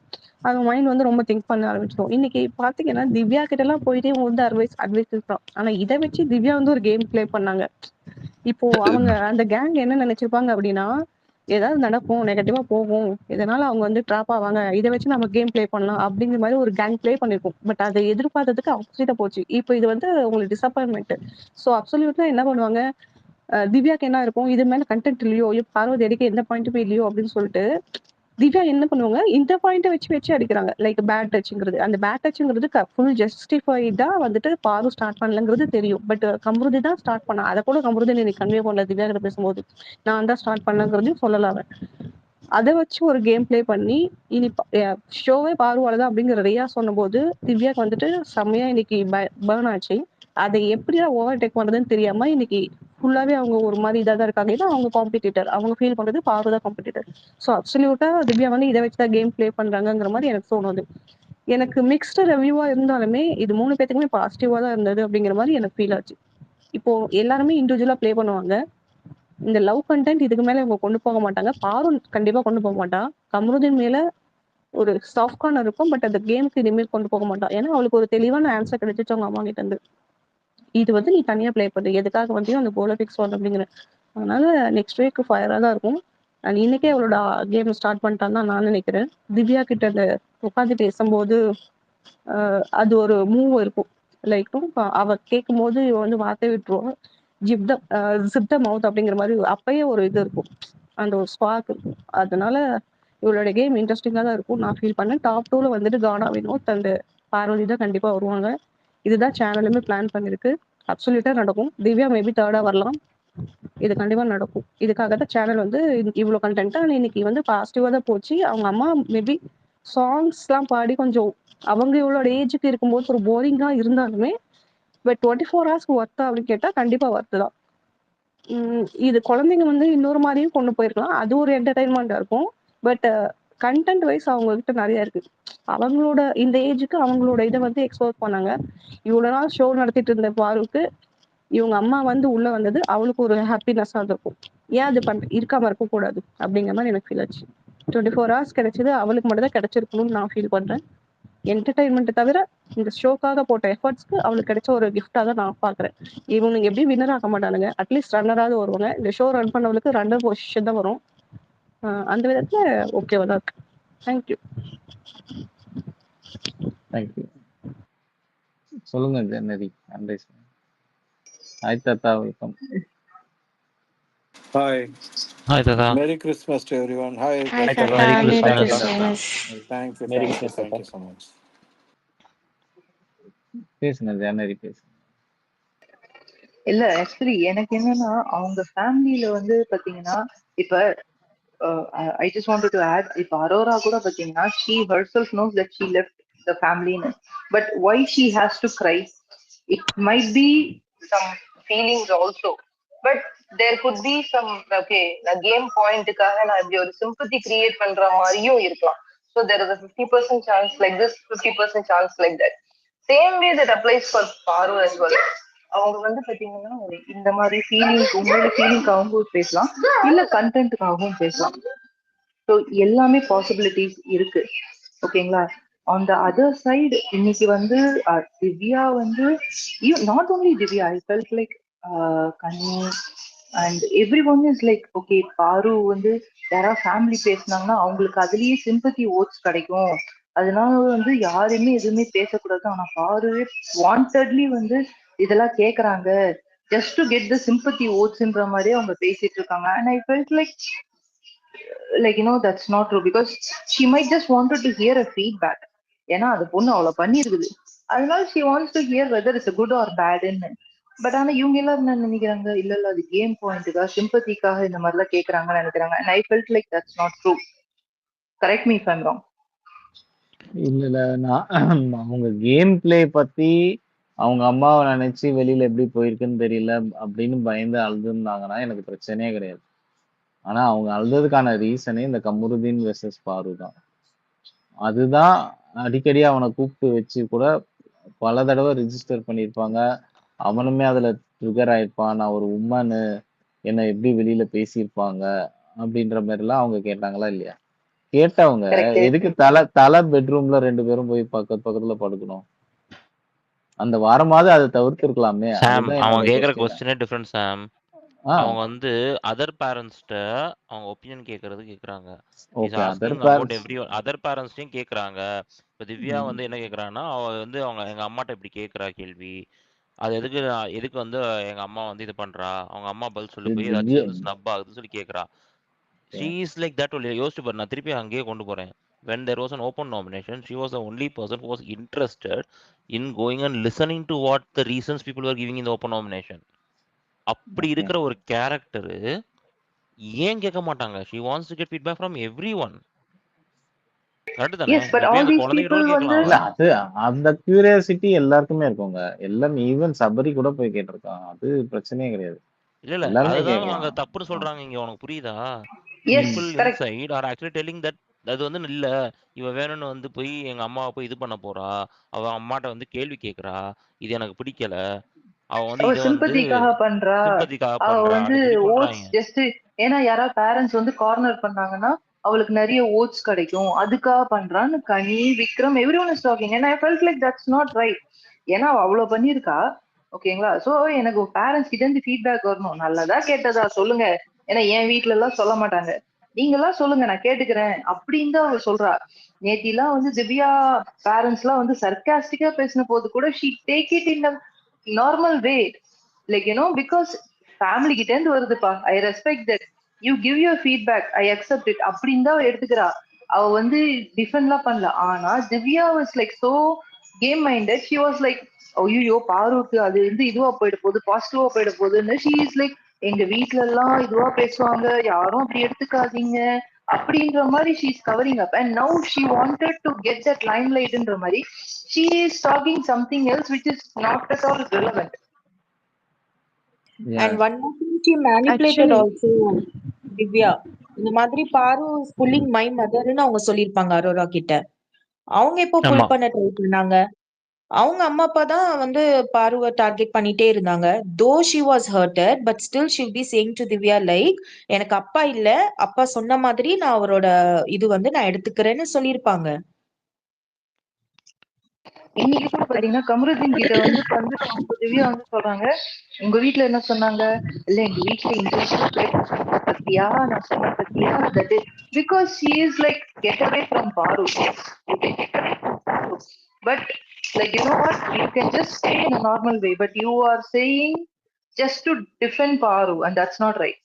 அவன் மைண்ட் வந்து ரொம்ப திங்க் பண்ண ஆரம்பிச்சிடும். இன்னைக்கு பாத்தீங்கன்னா திவ்யா கிட்ட எல்லாம் போயிட்டே வந்து அட்வைஸ் இருக்கான். ஆனா இதை வச்சு திவ்யா வந்து ஒரு கேம் பிளே பண்ணாங்க. இப்போ அவங்க அந்த கேங் என்ன நினைச்சிருப்பாங்க அப்படின்னா ஏதாவது நடக்கும், நெகட்டிவா போகும், இதனால அவங்க வந்து ட்ராப் ஆவாங்க, இதை வச்சு நம்ம கேம் பிளே பண்ணலாம் அப்படிங்கிற மாதிரி ஒரு கேங் பிளே பண்ணிருக்கோம். பட் அதை எதிர்பார்த்ததுக்கு ஆப்போசிட்டா போச்சு. இப்போ இது வந்து உங்களுக்கு டிசப்பாயின்மெண்ட். ஸோ அப்சல்யூட்லா என்ன பண்ணுவாங்க, திவ்யாக்கு என்ன இருக்கும், இது மேல கண்டென்ட் இல்லையோ, பார்வதி அடிக்க எந்த பாயிண்ட்டுமே இல்லையோ அப்படின்னு சொல்லிட்டு திவ்யா என்ன பண்ணுவாங்க, இந்த பாயிண்ட்டை வச்சு அடிக்கிறாங்க. லைக் பேட் டச்சுங்கிறது, அந்த பேட் டச்சுங்கிறது ஃபுல் ஜஸ்டிஃபைடா வந்துட்டு பாரு ஸ்டார்ட் பண்ணலங்கிறது தெரியும். பட் கம்ருதி தான் ஸ்டார்ட் பண்ணா. அதை கூட கம்ருதி நீ கன்வே பண்ணல திவ்யா கிட்ட பேசும்போது, நான் தான் ஸ்டார்ட் பண்ணங்கிறதையும் சொல்லல அவன். அதை வச்சு ஒரு கேம் ப்ளே பண்ணி இனி ஷோவே பாருவாள் தான் அப்படிங்கிற ரியா சொன்னபோது திவ்யாக்கு வந்துட்டு செம்மையா இன்னைக்கு பேர்ன் ஆச்சு. அதை எப்படியா ஓவர் டேக் பண்றதுன்னு தெரியாம இன்னைக்கு ஃபுல்லாவே அவங்க ஒரு மாதிரி இதாக தான் இருக்காங்க. ஏன்னா அவங்க காம்படிட்டர், அவங்க ஃபீல் பண்றது பாரு தான் காம்படிட்டர். ஸோ அப்சல்யூட்டா திவ்யா வந்து இதை வச்சு தான் கேம் ப்ளே பண்றாங்கிற மாதிரி எனக்கு தோணுது. எனக்கு மிக்ஸ்டு ரிவ்யூவா இருந்தாலுமே இது 3 பேத்துக்குமே பாசிட்டிவா தான் இருந்தது அப்படிங்கிற மாதிரி எனக்கு ஃபீல் ஆச்சு. இப்போ எல்லாருமே இண்டிவிஜுவலா ப்ளே பண்ணுவாங்க. இந்த லவ் கண்டென்ட் இதுக்கு மேல இவங்க கொண்டு போக மாட்டாங்க. பாரு கண்டிப்பா கொண்டு போக மாட்டா. கமருதீன் மேல ஒரு சாஃப்ட் கார்னர் இருக்கும். பட் அந்த கேமுக்கு இனிமேல் கொண்டு போக மாட்டா. ஏன்னா அவளுக்கு ஒரு தெளிவான ஆன்சர் கிடைச்சிச்சு அவங்க அம்மா கிட்ட இருந்து. இது வந்து நீ தனியா ப்ளே பண்ணு, எதுக்காக வந்து அந்த கோலை ஃபிக்ஸ் பண்ண அப்படிங்கிற. அதனால நெக்ஸ்ட் வீக் ஃபயரா தான் இருக்கும். அண்ட் இன்னைக்கே அவளோட கேம் ஸ்டார்ட் பண்ணிட்டான்னு தான் நான் நினைக்கிறேன். திவ்யா கிட்ட அந்த உட்காந்து பேசும்போது அது ஒரு மூவ் இருக்கும். லைக் அவ கேட்கும் போது இவ வந்து வார்த்தை விட்டுருவோம், ஜிப்த மவுத் அப்படிங்கிற மாதிரி அப்பயே ஒரு இது இருக்கும், அந்த ஒரு ஸ்பார்க் இருக்கும். அதனால இவளோட கேம் இன்ட்ரெஸ்டிங்கா தான் இருக்கும் நான் ஃபீல் பண்ணேன். டாப் 2ல வந்துட்டு கானா வினோத் அண்ட் பார்வதி தான் கண்டிப்பா வருவாங்க. இதுதான் சேனலுமே பிளான் பண்ணிருக்கு. அப்சல்யூட்டா நடக்கும். திவ்யா மேபி 3rd வரலாம். இது கண்டிப்பா நடக்கும். இதுக்காக தான் சேனல் வந்து இவ்வளோ கண்டென்ட்டா இன்னைக்கு வந்து பாசிட்டிவா தான் போச்சு. அவங்க அம்மா மேபி சாங்ஸ்லாம் பாடி கொஞ்சம் அவங்க இவளோட ஏஜுக்கு இருக்கும்போது ஒரு போரிங்கா இருந்தாலுமே பட் 24 ஹவர்ஸ்க்கு ஒர்த்தா அப்படின்னு கேட்டா கண்டிப்பா ஒர்த்து தான். இது குழந்தைங்க வந்து இன்னொரு மாதிரியும் கொண்டு போயிருக்கலாம். அது ஒரு என்டர்டைன்மெண்டா இருக்கும். பட் கண்டென்ட் வைஸ் அவங்க கிட்ட நிறைய இருக்கு. அவங்களோட இந்த ஏஜுக்கு அவங்களோட இதை வந்து எக்ஸ்போஸ் பண்ணாங்க. இவ்வளவு நாள் ஷோ நடத்திட்டு இருந்த பாருக்கு இவங்க அம்மா வந்து உள்ள வந்தது அவளுக்கு ஒரு ஹாப்பினஸ்ஸா இருக்கும். ஏன் அது இருக்காம இருக்க கூடாது அப்படிங்கிற மாதிரி எனக்கு ஃபீல் ஆச்சு. 24 ஹவர்ஸ் கிடைச்சது அவளுக்கு மட்டும் தான் கிடைச்சிருக்கணும்னு நான் ஃபீல் பண்றேன். என்டர்டைன்மெண்ட் தவிர இந்த ஷோக்காக போட்ட எஃபர்ட்ஸ்க்கு அவளுக்கு கிடைச்ச ஒரு கிஃப்டா தான் நான் பாக்குறேன். இவனுங்க எப்படி வின்னர் ஆக மாட்டானுங்க, அட்லீஸ்ட் ரன்னராவது வருவாங்க. இந்த ஷோ ரன் பண்ணவளுக்கு ரன்னர் பொசிஷன் தான் வரும். அந்த விதத்துல ஓகேவா தான் இருக்கு. தேங்க்யூ. தேங்க்யூ. சொல்லுங்க ஜெனரி. ஹாய் தாத்தா, welcome. Hi. Hi, Tata. Merry Christmas to everyone. Hi, Hi, Tata. Tata. Merry Merry Christmas. Christmas. Thank you, Merry thank you, Christmas, thank Tata. you so much. பேசுங்க ஜெனரி, பேசுங்க. இல்ல ஆக்சுவலி எனக்கு என்னன்னா அவங்க ஃபேமிலியில வந்து பாத்தீங்கன்னா இப்ப I just wanted to add, இப்ப அரோரா கூட பாத்தீங்கன்னா she herself knows that she left the family, but why she has to cry? It might be some feelings also, but there could be some okay the game point-க்காக நான் இப்படி ஒரு sympathy create பண்ற மாதிரியும் இருக்கலாம். So there is a 50% chance like this, 50% chance like that. Same way that applies for Paru as well. அவங்க வந்து பாத்தீங்கன்னா இந்த மாதிரி ஃபீலிங் உங்களோட ஃபீலிங்காகவும் பேசலாம், இல்ல கண்டென்ட்டுக்காகவும் பேசலாம். ஸோ எல்லாமே பாசிபிலிட்டிஸ் இருக்கு. ஓகேங்களா? ஆன் த அதர் சைடு இன்னைக்கு வந்து திவ்யா வந்து not only Divya, I felt like Kani and everyone is like okay Paaru வந்து யாராவது ஃபேமிலி பேசினாங்கன்னா அவங்களுக்கு அதுலயே சிம்பத்தி ஓட்ஸ் கிடைக்கும், அதனால வந்து யாருமே எதுவுமே பேசக்கூடாது. ஆனா பாருவே வாண்டட்லி வந்து இதெல்லாம் கேக்குறாங்க just to get the sympathy ஓட்ஸ்ன்ற மாதிரியே அவங்க பேசிட்டு இருக்காங்க. And I felt like that's not true because she might just wanted to hear a feedback. ஏன்னா அது பொண்ணு அவ்வளவு பண்ணிருக்குது, அதனால she wants to hear whether it's a good or bad ன்னு. பட் ஆனா இவங்க எல்லாரும் என்ன நினைக்கிறாங்க, இல்ல இல்ல அது கேம் பாயிண்ட்டுக்காக சிம்பத்திக்காக இந்த மாதிரி எல்லாம் கேக்குறாங்கன்னு நினைக்கிறாங்க. and I felt like that's not true. correct me if I'm wrong. இல்ல நான் அவங்க கேம் பிளே பத்தி அவங்க அம்மாவை நினைச்சு வெளியில எப்படி போயிருக்குன்னு தெரியல அப்படின்னு பயந்து அழுதுருந்தாங்கன்னா எனக்கு பிரச்சனையே கிடையாது. ஆனா அவங்க அழுததுக்கான ரீசனே இந்த கமருதீன் வெர்சஸ் பாரு தான். அதுதான் அடிக்கடி அவனை கூப்பிட்டு வச்சு கூட பல தடவை ரிஜிஸ்டர் பண்ணியிருப்பாங்க. அவனுமே அதுல ட்ரிகர் ஆயிருப்பான், நான் ஒரு உமனு, என்ன எப்படி வெளியில பேசியிருப்பாங்க அப்படின்ற மாதிரி எல்லாம் அவங்க கேட்டாங்களா இல்லையா? கேட்டவங்க எதுக்கு தலை பெட்ரூம்ல 2 பேரும் போய் பக்கத்துல படுக்கணும்? அந்த வாரமாவது அதை தவிர்த்து இருக்கலாமே. சாம் அவங்க கேக்குற क्वेश्चனே டிஃபரண்ட் சாம். அவங்க வந்து அதர் பேரண்ட்ஸ்ட்ட அவங்க ஒபினியன் கேக்குறது கேக்குறாங்க. Is asking about every other பேரண்ட்ஸ்டையும் கேக்குறாங்க. இப்ப திவ்யா வந்து என்ன கேக்குறாங்கன்னா அவ வந்து அவங்க எங்க அம்மாட்ட இப்படி கேக்குறா கேள்வி, அது எதுக்கு வந்து எங்க அம்மா வந்து இது பண்றா, அவங்க அம்மா பதில் சொல்லி போய் ஏதாச்சும் வந்து ஸ்னப் ஆகுதுன்னு சொல்லி கேக்குறா. she is like that only. யோசிச்சு பாரு, நான் திருப்பி அங்கேயே கொண்டு போறேன். when there was an open nomination, she was the only person who was interested in going and listening to what the reasons people were giving in the open nomination. அப்படி இருக்கிற ஒரு கேரக்டரு ஏன் கேட்க மாட்டாங்க? She wants to get feedback from everyone. Correct தானே? Yes but நீ போய் all அந்த தீஸ் குழந்தைகிட்ட பீப்புள் கூட வந்து கேட்கலாம் இல்ல அவ. அது அந்த கியூரியாசிட்டி எல்லாருக்குமே இருக்குங்க. எல்லாம் ஈவன் சபரி கூட போய் கேட்டிருக்கான். அது பிரச்சனையே கிடையாது. இல்ல எல்லாருமே அதுதான் அங்க கேட்கலாம். தப்புன்னு சொல்றாங்க இங்க. உனக்கு புரியுதா? Yes people correct. Inside are actually telling that அது வந்து இல்ல இவ வேணும்னு வந்து போய் எங்க அம்மாவை போய் இது பண்ண போறா, அவ அம்மாட்ட வந்து கேள்வி கேட்கறா, இது எனக்கு பிடிக்கல, அவ வந்து அவ இதை வந்து சிம்பத்திக்காக பண்றா. சிம்பத்திக்காக அவ பண்றா வந்து அப்படி சொல்லி ஓட்ஸ் பண்றாங்க. ஜஸ்ட் ஏன்னா யாராவது பேரண்ட்ஸ் வந்து கார்னர் பண்ணாங்கன்னா அவளுக்கு நிறைய ஓட்ஸ் கிடைக்கும் அதுக்காக பண்றான்னு கனி Vikram every one is talking and I felt like that's not right. ஏன்னா அவ அவ்வளவு பண்ணியிருக்கா. ஓகேங்களா? சோ எனக்கு பேரண்ட்ஸ் கிட்ட இருந்து ஃபீட்பேக் வரணும். நல்லதா கேட்டதா சொல்லுங்க. ஏன்னா என் வீட்ல எல்லாம் சொல்ல மாட்டாங்க. நீங்க எல்லாம் சொல்லுங்க நான் கேட்டுக்கிறேன் அப்படின்னு தான் அவ சொல்றா. நேத்திலாம் வந்து திவ்யா பேரண்ட்ஸ் எல்லாம் வந்து சர்க்காஸ்டிக்கா பேசின போது கூட she take it in normal way. Like because family கிட்ட இருந்து வருதுப்பா, I respect that, you give your feedback, I accept it அப்படின்னு தான் அவ எடுத்துக்கிறா. அவ வந்து டிஃபெண்ட்லாம் பண்ணல. ஆனா Divya was like so game minded. She was like ஐயோ பாருவுக்கு அது வந்து இதுவா போயிட போகுது, பாசிட்டிவா போயிட போகுதுன்னு ஷி இஸ் லைக் எங்க வீட்ல எல்லாம் இதுவா பேசுவாங்க, யாரும் அப்படி எடுத்துக்காதீங்க அப்படின்ற மாதிரி she is covering up and now she wanted to get that lime லைட்ன்ற மாதிரி she is talking something else which is not at all relevant. And one more thing, she manipulated actually also Divya. இந்த மாதிரி பாரு pulling my மதர்னு அவங்க சொல்லியிருப்பாங்க அரோரா கிட்ட. அவங்க எப்போ ஆமா புல் பண்ண ட்ரை பண்ணாங்க? அவங்க அம்மா அப்பா தான் வந்து பாருவை டார்கெட் பண்ணிட்டே இருந்தாங்க. தோ she was hurted but still she B saying to Divya like எனக்கு அப்பா இல்ல, அப்பா சொன்ன மாதிரி நான் அவரோட இது வந்து நான் எடுத்துக்கிறேன்னு சொல்லியிருப்பாங்க. இன்னைக்கு கூட பாத்தீங்கன்னா கமருதீன் கிட்ட வந்து அவங்க திவ்யா வந்து சொல்றாங்க உங்க வீட்ல என்ன சொன்னாங்க, இல்ல எங்க வீட்ல இன்ட்ரெஸ்ட் பத்தியா நான் சொன்ன பத்தியா that is because she is like get away from Paaru. But like what you can just stay in a normal way but you are saying just to defend பாரு and that's not right.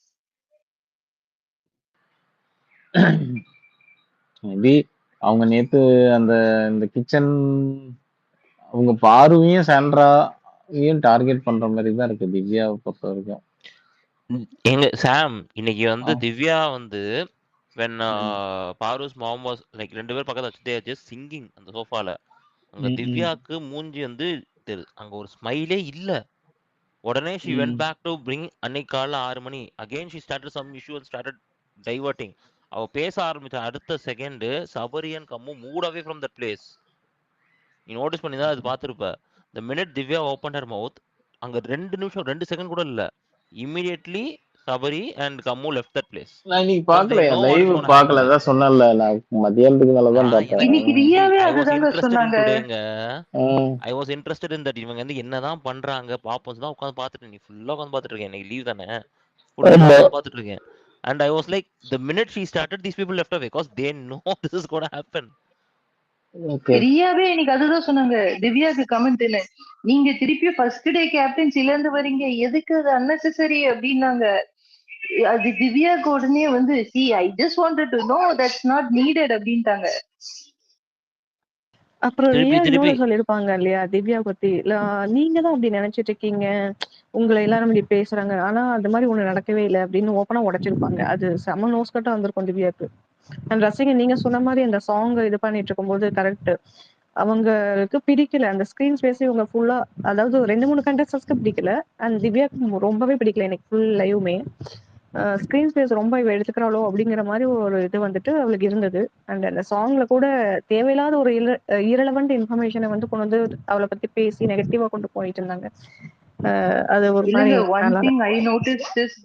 Maybe அவங்க நேத்து அந்த இந்த kitchen அவங்க பாருவையும் சாண்ட்ராவையும் target பண்ற மாதிரி தான் இருக்கு திவ்யாவை பொறுத்த வரைக்கும். எங்க சாம் இன்னைக்கு வந்து ஆ. திவ்யா வந்து when ம். பாருஸ் மாம் வாஸ் லைக் ரெண்டு பேர் பக்கத்துல வச்சுட்டே ஜஸ்ட் சிங்கிங் அந்த சோஃபால. அங்க ம், ம், திவ்யாக்கு மூஞ்சி வந்து அங்க ஒரு ஸ்மைலே இல்ல. உடனே ஷி வென்ட் ம். பேக் டு பிரிங் அன்னைக்கு காலைல 6 மணி again she started some issue and started diverting. அவ பேச ஆரம்பிச்ச அடுத்த second Sabari and Kammu move away from that place. நீ நோட்டீஸ் பண்ணி தான் அது பார்த்துருப்ப. The minute Divya open her mouth அங்க 2 நிமிஷம் 2 செகண்ட் கூட இல்ல, immediately Sabari and Kammu left that place நான் இன்னைக்கு பிகாஸ் தே பார்க்கலையா, no what live is gonna பார்க்கல, ஹேப்பன். அதான் சொன்னேன்ல நான் மத்தியானத்துக்கு மேல தான் நான் பார்த்தேன். எனக்கு இன்னைக்கு ரியாவே ஐ வாஸ் அதுதாங்க இன்ட்ரெஸ்டட் இன் சொன்னாங்க. டுடேங்க. ம். I was interested in that இவங்க வந்து என்னதான் பண்றாங்க பாப்போம் தான் உட்காந்து பார்த்துட்டு நீ ஃபுல்லா உட்காந்து பார்த்துட்டு இருக்கேன். இன்னைக்கு லீவ் தானே, ஃபுல்லா ஆமா. உட்காந்து பார்த்துட்டு இருக்கேன். And I was like the minute she started these people left away because they know this is gonna happen. Okay. ரியாவே இன்னைக்கு அதுதான் சொன்னாங்க திவ்யாக்கு கமெண்ட்னு, நீங்க திருப்பி ஃபர்ஸ்ட் டே கேப்டன்சில இருந்து வரீங்க எதுக்கு அது அன்னெசரி அப்படின்னாங்க. அது திவ்யாக்கு உடனே வந்து C I just wanted to know that's not needed அப்படின்ட்டாங்க. அப்புறம் திருப்பி ரியா திருப்பி இன்னொன்னு சொல்லியிருப்பாங்க இல்லையா திவ்யா பத்தி, நீங்க தான் அப்படி நினைச்சிட்டு இருக்கீங்க, உங்களை எல்லாரும் இப்படி பேசுறாங்க, ஆனா அந்த மாதிரி ஒண்ணு நடக்கவே இல்லை அப்படின்னு ஓப்பனா உடைச்சிருப்பாங்க. அது செம நோஸ் கட்டா வந்திருக்கும் திவ்யாக்கு. அண்ட் ரசிகன் நீங்க சொன்ன மாதிரி அந்த சாங் இது பண்ணிட்டு இருக்கும்போது கரெக்ட், அவங்களுக்கு பிடிக்கல அந்த ஸ்கிரீன் ஸ்பேஸ். இவங்க ஃபுல்லா அதாவது 2-3 கண்டஸ்டன்ஸ்க்கு பிடிக்கல அண்ட் திவ்யாக்கு ரொம்பவே பிடிக்கல எனக்கு ஃபுல் லைவுமே. ஸ்கிரீன் ஸ்பேஸ் ரொம்ப இவ எடுத்துக்கிறாளோ அப்படிங்கிற மாதிரி ஒரு இது வந்துட்டு அவளுக்கு இருந்தது. அண்ட் அந்த சாங்ல கூட தேவையில்லாத ஒரு இரலவெண்ட் இன்ஃபர்மேஷனை வந்து கொண்டு வந்து அவளை பத்தி பேசி நெகட்டிவா கொண்டு போயிட்டு இருந்தாங்க. அது ஒரு மாதிரி இல்லங்க ஒன் நல்லா thing I notice is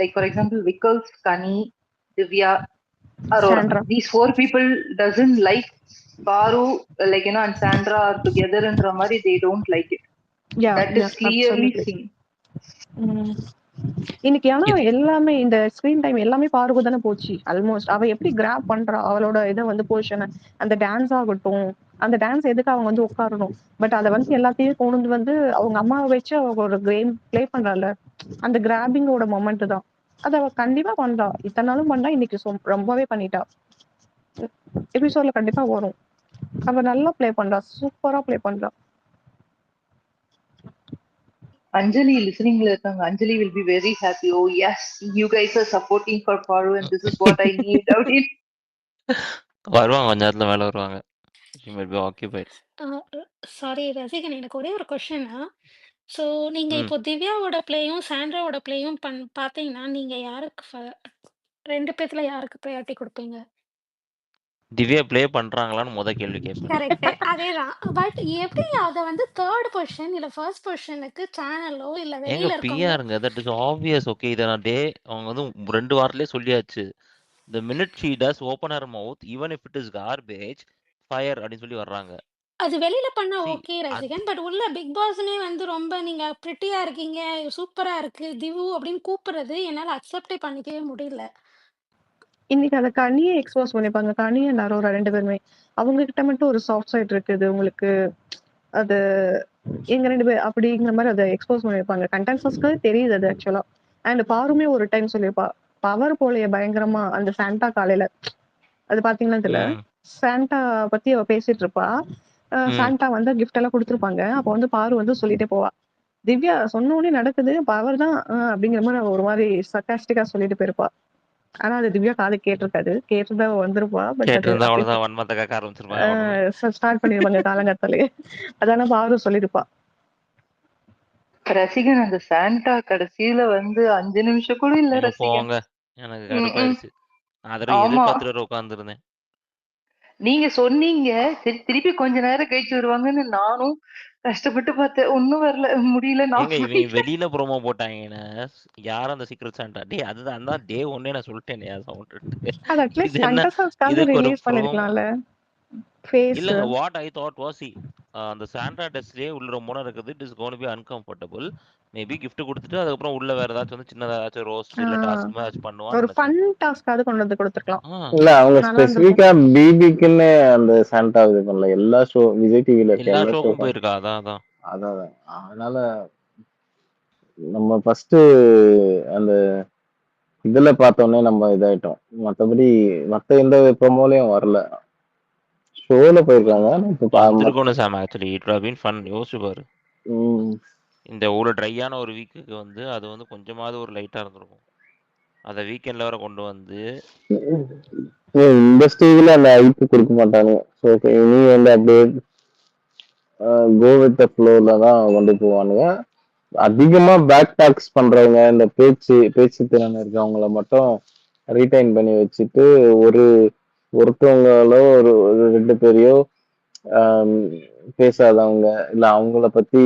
like for example Vikkals, Kani, Divya, Aurora, Sandra these 4 people doesn't like பாரு like and Sandra are togetherன்ற மாதிரி they don't like it. Yeah That is yeah clearly absolutely. seen. இன்னைக்கு ஆனா எல்லாமே இந்த ஸ்கிரீன் டைம் எல்லாமே பாருக்கு தானே போச்சு ஆல்மோஸ்ட். அவ எப்படி கிராப் பண்றா அவளோட இதை வந்து பொசிஷன், அந்த டான்ஸ் ஆகட்டும், அந்த டான்ஸ் எதுக்கு அவங்க வந்து உட்காரணும், பட் அதை வந்து எல்லாத்தையும் கொண்டு வந்து அவங்க அம்மாவை வச்சு அவங்க ஒரு கேம் பிளே பண்றாள். அந்த கிராபிங்கோட மொமெண்ட் தான் அது அவ கண்டிப்பா பண்றா. இத்தனை நாளும் பண்ணா, இன்னைக்கு ரொம்பவே பண்ணிட்டா. எபிசோட்ல கண்டிப்பா வரும். அவ நல்லா பிளே பண்றா, சூப்பரா பிளே பண்றா. Anjali listeningல இருக்காங்க. Anjali will be very happy. Oh yes, you guys are supporting for Paru and this is what I need. அப்படின்னு. வருவாங்க, கொஞ்ச நேரத்துல மேல வருவாங்க. She might be occupied. Sorry ரசிகன், எனக்கு ஒரே ஒரு கொஸ்டின். ஸோ நீங்க ம். இப்போ திவ்யாவோட பிளேயும் சாண்ட்ராவோட பிளேயும் பார்த்தீங்கன்னா நீங்க யாருக்கு 2 பேத்துல யாருக்கு ப்ரையாரிட்டி கொடுப்பீங்க? திவ்யா ப்ளே பண்றாங்களான்னு கேள்வி கேட்பேன். கரெக்ட், அதேதான். பட் எப்படி அதை வந்து தேர்ட் பொசிஷன் இல்ல ஃபர்ஸ்ட் பொசிஷனுக்கு சேனலோ இல்ல ஏங்க வெளியில இருக்கவங்களோ பிஆருங்க, தட் இஸ் ஆப்வியஸ். ஓகே, இதை நான் அவங்க வந்து 2 வாரத்திலே சொல்லியாச்சு. The minute she does open her mouth, even if it is garbage, fire அப்படின்னு சொல்லி வர்றாங்க. அது வெளியில பண்ணா See, ஓகே ரசிகன். பட் உள்ள பிக் பாஸ்னே வந்து ரொம்ப நீங்க பிரிட்டியா இருக்கீங்க, சூப்பரா இருக்கு திவு அப்படின்னு கூப்பிடுறது என்னால அக்செப்டே பண்ணிக்கவே முடியல. இன்னைக்கு அத கனியே எக்ஸ்போஸ் பண்ணிருப்பாங்க. கனி அண்ட் அரோரா 2 பேருமே. அவங்க கிட்ட மட்டும் ஒரு சாஃப்ட் சைட் இருக்குது. உங்களுக்கு அது எங்க 2 பேர் அப்படிங்கிற மாதிரி அதை எக்ஸ்போஸ் பண்ணிருப்பாங்க. கண்டென்சஸ்க்கு தெரியுது அது ஆக்சுவலா. அண்ட் பாருமே ஒரு டைம் சொல்லியிருப்பா, பவர் போலயே பயங்கரமா அந்த சாண்டா காலையில. அது பாத்தீங்கன்னா தெரியல. ம், சாண்டா பத்தி அவ பேசிட்டு இருப்பா. ம். சாண்டா வந்து கிஃப்ட் எல்லாம் கொடுத்துருப்பாங்க. அப்ப வந்து பாரு வந்து சொல்லிட்டே போவா, திவ்யா சொன்ன உடனே நடக்குது பவர் தான் அப்படிங்கிற மாதிரி அவ ஒரு மாதிரி சர்காஸ்டிக்கா சொல்லிட்டு போயிருப்பா. ஆனா அது திவ்யா காது கேட்டிருக்காது. கேட்டுதான் அவ வந்திருப்பா. பட் அது கேட்டிருந்தா அப்படி அவ்வளவுதான், வன்மத்தை கேட்க ஆரம்பிச்சிருப்பாங்க உடனே. ஸ்டார்ட் பண்ணிருப்பாங்க காலங்கத்தாலே. அதான பாரு சொல்லிருப்பா. ரசிகன் அந்த சாண்டா கடைசியில வந்து 5 நிமிஷம் கூட இல்ல ஏங்க ரசிகன். போங்க, எனக்கு ம், ம். கடுப்பாயிருச்சு. நான் அதோட ஆமா, எதிர்பார்த்துட்டு உட்காந்துருந்தேன். நீங்க சொன்னீங்க சரி திருப்பி கொஞ்ச நேரம் கழிச்சு வருவாங்கன்னு நானும் கஷ்டப்பட்டு பார்த்தேன். ஒண்ணும் வரல, முடியல, நான் ஏங்க இவங்க போயிட்டேன். வெளியில ப்ரோமோ போட்டாங்கன்னா, யாரும் அந்த சீக்ரெட் சாண்டா டே அதுதான் தான் டே ஒன்னே நான் சொல்லிட்டேனே சவுண்ட். அது இது அட்லீஸ்ட் என்ன, கண்டஸ்டன்ஸ்க்காக இதுக்கு ஒரு ரிலீஸ் ப்ரோமோ பண்ணிருக்கலாம்ல ஃபேஸ். இல்லங்க. வாட் ஐ தாட் வாஸ் அந்த சாண்டா டெஸ்ட்லயே உள்ள ரொம்ப நேரம் இருக்குது. It is gonna be uncomfortable. Maybe gift கொடுத்துட்டு அதுக்கப்புறம் உள்ள வேற ஏதாச்சும் வந்து சின்னதா ஏதாச்சும் ரோஸ்ட் இல்ல டாஸ்க் மாதிரி ஏதாச்சும் பண்ணுவான்னு ஒரு நினைச்சேன். ஃபன் டாஸ்க்காவது கொண்டு வந்து கொடுத்துருக்கலாம். ஆ, இல்ல அவங்க நல்லா இருந்திருக்கும். ஸ்பெசிபிக்கா பிபிக்குன்னு அந்த சாண்டா இது பண்ணல. எல்லா ஷோ விஜய் டிவில இருக்க எல்லா எல்லா ஷோக்கும் ஷோக்கும் போயிருக்கா. அதான். அதான். அதனால நம்ம ஃபர்ஸ்ட் அந்த இதுல பார்த்தோன்னே நம்ம இதாயிட்டோம். மத்தபடி மத்த எந்த ப்ரோமோலயும் வரல. ஷோல போயிருக்காங்க. வந்திருக்கணும் Sam. Actually it have been fun. யோசிச்சு பாரு, ம். இந்த ஒரு ட்ரையான ஒரு வீக்குக்கு வந்து அது வந்து கொஞ்சமாவது ஒரு லைட்டா இருந்திருக்கும். அதை வீக்கெண்ட்ல வேற கொண்டு வந்து இந்த ஸ்டேஜ்ல அந்த ஐப்பு கொடுக்க மாட்டாங்க. ஸோ நீ வந்து அப்படியே கோ வித் த ஃப்ளோல தான் கொண்டு போவானுங்க. அதிகமா பேக் டாக்ஸ் பண்றவங்க, இந்த பேச்சு திறன் இருக்கவங்கள மட்டும் ரீடைன் பண்ணி வச்சுட்டு ஒருத்தவங்களோ ஒரு 2 பேரையோ பேசாதவங்க இல்ல அவங்கள பத்தி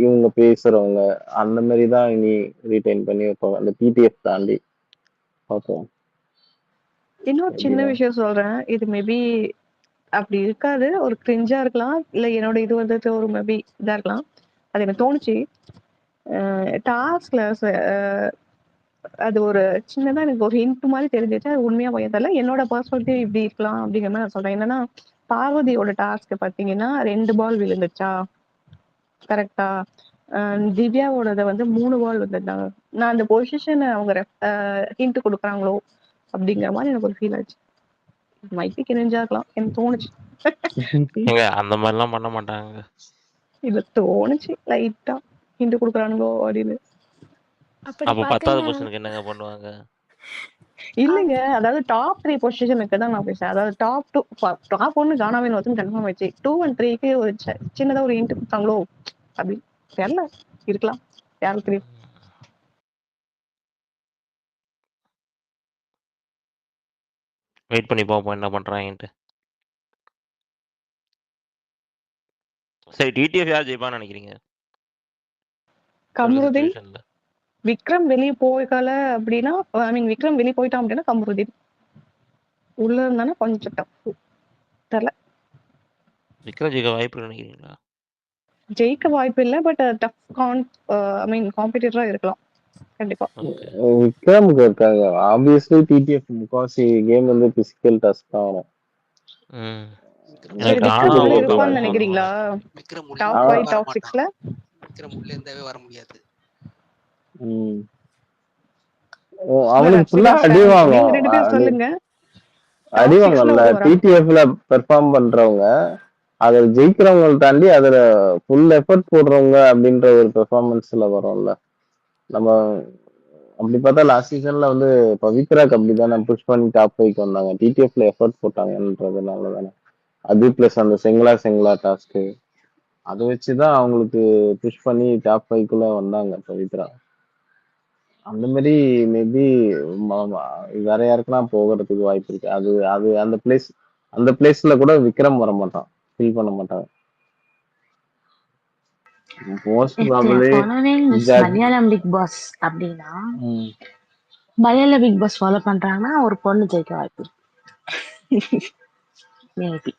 இவங்க பேசுறவங்க அந்த மாதிரி தான் இனி ரீடைன் பண்ணி வைப்பாங்க. அந்த பிடிஎஃப் தாண்டி பார்ப்போம். இன்னொரு சின்ன எப்படிதான். விஷயம் சொல்றேன். இது மேபி அப்படி இருக்காது. ஒரு கிரிஞ்சா இருக்கலாம். இல்ல என்னோட இது வந்துட்டு ஒரு மேபி இதா இருக்கலாம். அது எனக்கு தோணுச்சு. டாஸ்க்ல அது ஒரு சின்னதா எனக்கு ஒரு ஹிண்ட் மாதிரி தெரிஞ்சிச்சு. அது உண்மையா போய் தெரியல. என்னோட பெர்ஸ்பெக்டிவ் இப்படி இருக்கலாம் அப்படிங்கிற மாதிரி நான் சொல்றேன். என்னன்னா பார்வதியோட டாஸ்க் பாத்தீங்கன்னா 2 பால் விழுந்துச்சா கரெக்டா? திவ்யாவோடத வந்து 3 பால் விழுந்தாங்க. நான் அந்த பொசிஷனை அவங்க ஹிண்ட் கொடுக்குறாங்களோ அப்படிங்கிற மாதிரி எனக்கு ஒரு ஃபீல் ஆச்சு. மைப்பி கிரிஞ்சா இருக்கலாம் எனக்கு தோணுச்சு. ஏங்க அந்த மாதிரிலாம் பண்ண மாட்டாங்க. இது தோணுச்சு லைட்டா ஹிண்ட் கொடுக்குறானுங்களோ அப்படின்னு. அப்படி அப்ப 10வது பார்த்தீங்கன்னா பொசிஷனுக்கு என்னங்க பண்ணுவாங்க? இல்லைங்க, அதாவது டாப் 3 பொசிஷனுக்கு தான் நான் பேசுறேன். அதாவது டாப் 1 காணாம வந்து கன்ஃபார்ம் ஆயிடுச்சு. 2 and 3க்கு ஒரு சின்னதா ஒரு ஹிண்ட் கொடுத்தாங்களோ அப்படி தெரியல. இருக்கலாம், யாருக்கு தெரியும். வெயிட் பண்ணி பார்ப்போம் என்ன பண்றாங்கன்ட்டு. சரி, டிடிஎஃப் யார் ஜெயிப்பான்னு நினைக்கிறீங்க? கமருதீன், சுச்சுவேஷன்ல விக்ரம் வெளியே போய்க்கல அப்படின்னா, ஐ மீன் விக்ரம் வெளியே போயிட்டான் அப்படின்னா கமருதீன். உள்ள இருந்தானா கொஞ்சம் டஃப் தெரியல. விக்ரம் ஜெயிக்க வாய்ப்பு நினைக்கிறீங்களா? ஜெயிக்க வாய்ப்பு இல்லை. பட் டஃப் ஐ மீன் காம்படிட்டரா இருக்கலாம் கண்டிப்பா. விக்ரமுக்கு இருக்காங்க. ஆப்வியஸ்லி டிடிஎஃப் முக்காசி கேம் வந்து பிசிக்கல் டாஸ்க் தான் வரும். சரி, விக்ரம் உள்ள இருப்பான்னு நினைக்கிறீங்களா? டாப் 5 டாப் 6ல விக்ரம் உள்ள இருந்தாவே வர முடியாது. அவனுக்கு ஃபுல்லா சொல்லுங்க. அடிவாங்கல்ல. டிடிஎஃப்ல பெர்ஃபார்ம் பண்றவங்க அதுல ஜெயிக்கிறவங்களை தாண்டி அதுல ஃபுல் எஃபர்ட் போடுறவங்க அப்படின்ற ஒரு பெர்ஃபார்மன்ஸ்ல வரும்ல. நம்ம அப்படி பார்த்தா லாஸ்ட் சீசன்ல வந்து பவித்ராக்கு அப்படிதானே புஷ் பண்ணி டாப் 5க்கு வந்தாங்க. டிடிஎஃப்ல எஃபர்ட் போட்டாங்கன்றதுனால தானே. அது பிளஸ் அந்த செங்கலா டாஸ்க் அதை வச்சுதான் அவங்களுக்கு புஷ் பண்ணி டாப் 5க்குள்ள வந்தாங்க பவித்ரா. அந்த மாதிரி மேபி வேற யாருக்குன்னா போகிறதுக்கு வாய்ப்பு இருக்கு. அது அது அந்த பிளேஸ்ல கூட விக்ரம் வர மாட்டான், ஃபில் பண்ண மாட்டாங்க. Most probably following Malayalam big boss அப்படின்னா மலையாள பிக் பாஸ் ஃபாலோ பண்றாங்கன்னா ஒரு பொண்ணு ஜெயிக்க வாய்ப்பு மேபி.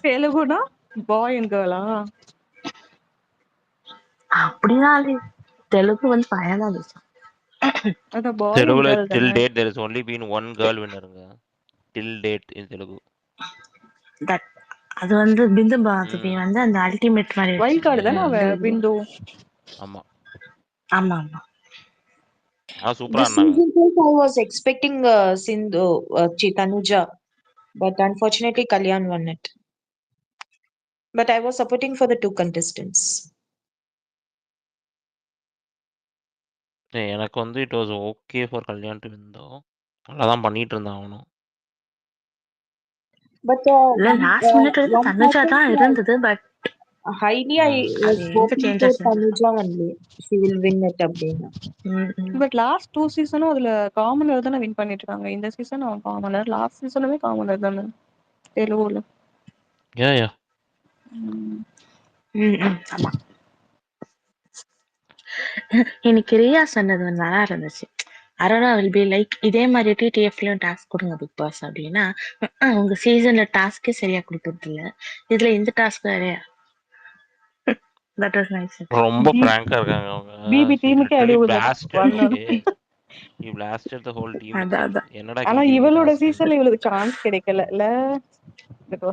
தெலுங்குனா பாய் அண்ட் கேர்ளா? அப்படின்னா அது தெலுங்கு வந்து பயனா தேசம். அதான் பாய் அண்ட் தெலுங்குல கேர்ள் till தானே. date there is only been one girl winnerங்க. till date in Telugu. அது வந்து பிந்து பாரதி வந்து அந்த அல்டிமேட் மாதிரி வைல்ட் கார்டு தானே அவ பிந்து. ஆமா ஆமா ஆமா. சூப்பரா This ஆனாங்க. season I was expecting Sindhu, Tanuja, but unfortunately Kalyan won it. But I was supporting for the two contestants. எனக்கு வந்து it was okay for Kalyan to win தோ. நல்லா தான் பண்ணிட்டு இருந்தான் அவனும். But லாஸ்ட் மினிட் வந்து தனுஜா தான் இருந்தது. But highly I was hoping for Tanuja only. She will win it அப்படின்னா. பட் லாஸ்ட் 2 சீசனும் அதுல காமனர் தானே வின் பண்ணிட்டு இருக்காங்க. இந்த சீசன் அவன் காமனர், லாஸ்ட் சீசனுமே காமனர் தானே தெலுங்குல. யா ஆமா. இன்னைக்கு ரியா சொன்னது வந்து நல்லா இருந்துச்சு. அரோரா வில் பி லைக் இதே மாதிரி டிடிஎஃப்லயும் டாஸ்க் கொடுங்க பிக் பாஸ் அப்படின்னா, உங்க சீசன்ல டாஸ்கே சரியா கொடுக்கறது இல்ல, இதுல இந்த டாஸ்க் வேறையா. That was nice. ரொம்ப பிராங்கா இருக்காங்க அவங்க. பிபி டீமுக்கே அடி You blasted the whole team. என்னடா ஆனா இவளோட சீசன்ல இவளுக்கு சான்ஸ் கிடைக்கல இல்ல.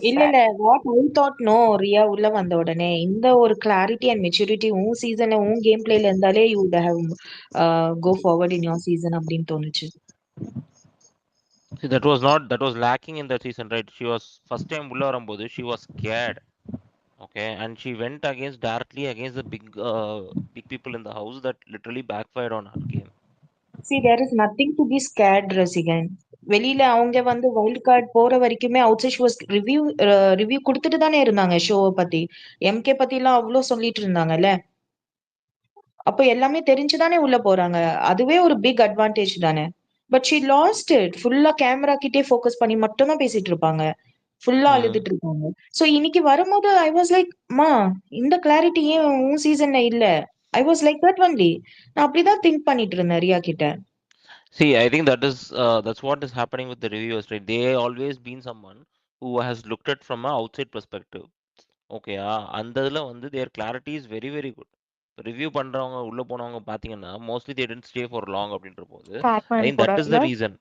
இல்ல what I thought no Riya உள்ள வந்த உடனே இந்த ஒரு கிளாரிட்டி அண்ட் மெச்சூரிட்டி உன் சீசன்ல உன் கேம் பிளேல இருந்தாலே you would have go forward in your season அப்படின்னு தோணுச்சு. See, that was lacking in that season, right? She was first time உள்ள வரும்போது she was scared. Okay, and she went directly against the big people in the house that literally backfired on her game. See, there is nothing to be scared, Rasigan. வெளியில அவங்க வந்து wild card போற வரைக்குமே out side shows review கொடுத்துட்டு தானே இருந்தாங்க ஷோவை பத்தி. எம்கே பத்தி எல்லாம் அவ்வளவு சொல்லிட்டு இருந்தாங்கல்ல. அப்போ எல்லாமே தெரிஞ்சுதானே உள்ள போறாங்க. அதுவே ஒரு பிக் அட்வான்டேஜ் தானே. But she lost it. ஃபுல்லா கேமரா கிட்டே ஃபோக்கஸ் பண்ணி மட்டும் தான் பேசிட்டு இருப்பாங்க, ஃபுல்லா அழுதுட்டு இருப்பாங்க. சோ இன்னைக்கு வரும்போது ஐ வாஸ் லைக் மா இந்த கிளாரிட்டி ஏன் உன் சீசன்ல இல்ல. ஐ வாஸ் லைக் தட் ஒன்லி. நான் அப்படிதான் திங்க் பண்ணிட்டு இருந்தேன் ரியா கிட்ட. See, I think that's what is happening with the reviewers, right? They always been someone who has looked at from an outside perspective. Okay, அந்த இதுல வந்து their clarity is very very good. Review பண்றவங்க உள்ள போனவங்க பாத்தீங்கன்னா mostly they didn't stay for long அப்படின்ற போது I think that is the reason.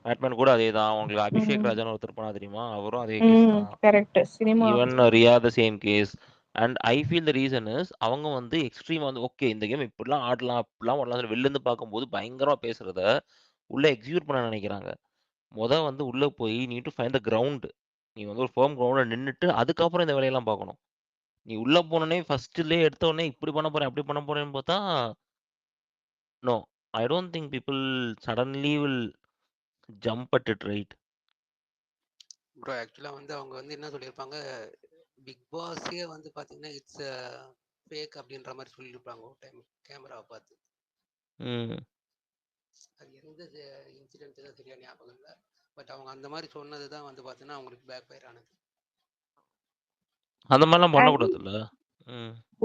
Batman கூட அதேதான். உங்களுக்கு அபிஷேக் ராஜன் ஒருத்தர் போனா தெரியுமா, அவரும் அதே கேஸ் தான். Correct. Cinema even Riya the same case. And I feel the reason is அவங்க வந்து எக்ஸ்ட்ரீம் வந்து ஓகே இந்த கேம் இப்படிலாம் ஆடலாம் அப்படிலாம் ஆடலாம் வெளில இருந்து பார்க்கும்போது பயங்கரமா பேசுறத உள்ள எக்ஸிக்யூட் பண்ண நினைக்கிறாங்க. வந்து உள்ள போய் நீ டு ஃபைண்ட் த கிரவுண்ட். நீ வந்து ஒரு ஃபர்ம் கிரவுண்ட்ல நின்னுட்டு அதுக்கப்புறம் இந்த வேலையெல்லாம் பார்க்கணும். நீ உள்ள போனோடனே ஃபர்ஸ்ட்லயே எடுத்த உடனே இப்படி பண்ண போறேன் அப்படி பண்ண போறேன்னு பார்த்தா no, I don't think people suddenly will jump at it, right? Bro ஆக்சுவலா வந்து அவங்க வந்து என்ன சொல்லியிருப்பாங்க, பிக் பாஸே வந்து பாத்தீங்கன்னா இட்ஸ் ஃபேக் அப்படின்ற மாதிரி சொல்லியிருப்பாங்க ஒரு டைம் கேமராவை பார்த்து. அது எந்த இன்சிடென்ட் தான் சரியா ஞாபகம் இல்லை. பட் அவங்க அந்த மாதிரி சொன்னது தான் வந்து பார்த்தீங்கன்னா அவங்களுக்கு பேக் ஃபயர் ஆனது. அந்த மாதிரிலாம் பண்ணக்கூடாதுல்ல.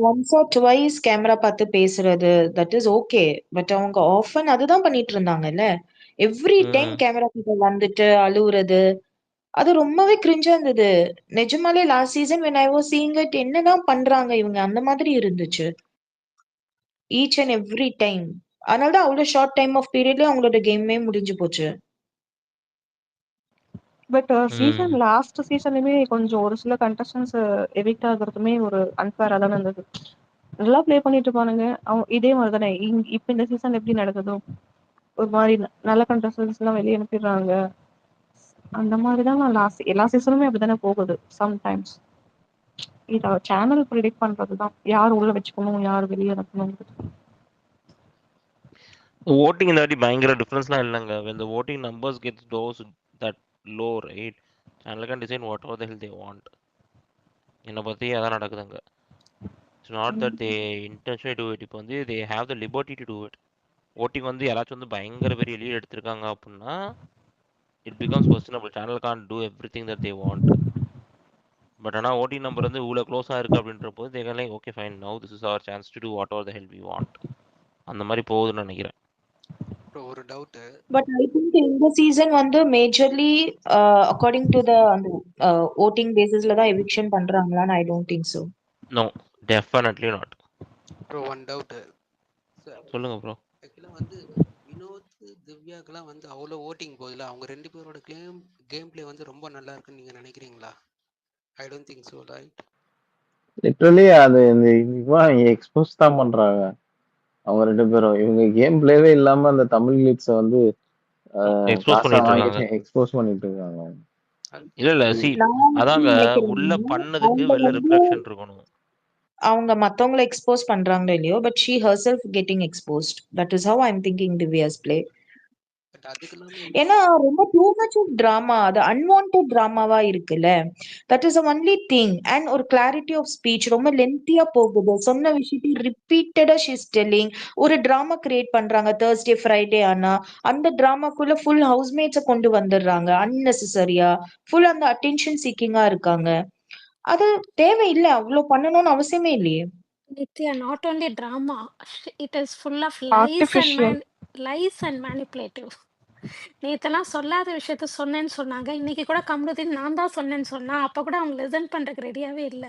ஒன்ஸ் ஆர் ட்வைஸ் கேமரா பார்த்து பேசுறது தட் இஸ் ஓகே. பட் அவங்க ஆஃபன் அதுதான் பண்ணிட்டு இருந்தாங்கல்ல. எவ்ரி டைம் கேமரா கிட்ட வந்துட்டு அழுவுறது அது ரொம்பவே கிரிஞ்சா இருந்தது. நிஜமாலே last season when I was seeing it என்னதான் பண்றாங்க இவங்க அந்த மாதிரி இருந்துச்சு ஈச் அண்ட் எவ்ரி டைம். அதனால தான் அவ்வளவு ஷார்ட் டைம் ஆஃப் பீரியட்ல அவங்களோட கேமே முடிஞ்சு போச்சு. பட் சீசன் லாஸ்ட் சீசன்லயுமே கொஞ்சம் ஒரு சில கண்டஸ்டன்ஸ் எவிக்ட் ஆகுறதுமே ஒரு அன்ஃபேரா தானே இருந்தது. நல்லா ப்ளே பண்ணிட்டு இருப்பானுங்க. அவங்க இதே மாதிரி தானே இப்ப இந்த சீசன் எப்படி நடக்குதோ ஒரு மாதிரி நல்ல கண்டஸ்டன்ஸ் எல்லாம் வெளியே அனுப்பிடுறாங்க. அந்த மாதிரி தான் நான் எல்லா சீசனுமே அப்படித்தானே போகுது சம்டைம்ஸ். இத சேனல் ப்ரிடிக்ட் பண்றதுதான் யார் உள்ள வச்சுக்கணும் யார் வெளியே அனுப்பணும். ஓட்டிங் இந்த வாட்டி பயங்கர டிஃபரன்ஸ்லாம் இல்லைங்க. when the voting numbers gets those that low, right, channel can decide whatever the hell they want. என்னை பத்தி அதான் நடக்குதுங்க. It's not that they intentionally do it. இப்போ வந்து they have the liberty to do it. Voting வந்து யாராச்சும் வந்து பயங்கர பெரிய லீட் எடுத்திருக்காங்க அப்படின்னா it becomes questionable. Channel can do every thing that they want. But ஆனால் ஓட்டிங் நம்பர் வந்து இவ்வளோ க்ளோஸாக இருக்குது அப்படின்ற போது they can like okay fine, now this is our chance to do whatever the hell we want. அந்த மாதிரி போகுதுன்னு நினைக்கிறேன். அப்புறம் ஒரு டவுட்டு, But I think இந்த சீசன் வந்து மேஜர்லி அக்கார்டிங் டு த அந்த ஓட்டிங் பேசிஸ்ல தான் எவிக்ஷன் பண்றாங்களான்னு I don't think so. No, definitely not. அப்புறம் ஒன் டவுட்டு சொல்லுங்க ப்ரோ. ஆக்சுவலாக வந்து வினோத் திவ்யாக்கெல்லாம் வந்து அவ்வளோ ஓட்டிங் போகுதுல, அவங்க 2 பேரோட கேம் பிளே வந்து ரொம்ப நல்லா இருக்குன்னு நீங்கள் நினைக்கிறீங்களா? ஐ don't think so, right? Literally அது இந்த எக்ஸ்போஸ் தான் பண்றாங்க அவங்க 2 பேரும். இவங்க கேம் பிளேவே இல்லாம அந்த தமிழ் லீக்ஸை வந்து எக்ஸ்போஸ் காசா பண்ணிட்டு வாங்கிட்டு இருக்காங்க. எக்ஸ்போஸ் பண்ணிட்டு இருக்காங்க. இல்ல சி நான் அதாங்க நினைக்கிறேன் உள்ள பண்ணதுக்கு அவங்க வெளில வந்து ரிஃப்ளெக்ஷன் இருக்கணும். அவங்க மத்தவங்களை எக்ஸ்போஸ் பண்றாங்களோ இல்லையோ but she herself getting exposed. That is how I am thinking Divya's play. But அதுக்கு இல்லாமல் ஏன்னா ரொம்ப டூ மச் ஆஃப் டிராமா, அது அன்வான்ட் டிராமாவா இருக்குல்ல. That is only thing. And ஒரு கிளாரிட்டி ஆஃப் ஸ்பீச் ரொம்ப லென்த்தியா போகுது. சொன்ன விஷயத்தை ரிப்பீட்டடா ஷீஸ் டெல்லிங். ஒரு டிராமா கிரியேட் பண்றாங்க தேர்ஸ்டே ஃப்ரைடே, ஆனா அந்த டிராமாக்குள்ள ஃபுல் ஹவுஸ்மேட்ஸை கொண்டு வந்துடுறாங்க அன்னெசரியா. ஃபுல் அந்த அட்டென்ஷன் சீக்கிங்கா இருக்காங்க. அது தேவையில்லை, அவ்வளவு பண்ணணும்னு அவசியமே இல்லையே. Nitya, not only drama, it is full of lies artificial. and manipulative. நேத்தெல்லாம் சொல்லாத விஷயத்த சொன்னேன்னு சொன்னாங்க. இன்னைக்கு கூட கமருதீன் நான் தான் சொன்னேன்னு சொன்னா. அப்ப கூட அவங்க லிசன் பண்றதுக்கு ரெடியாவே இல்ல.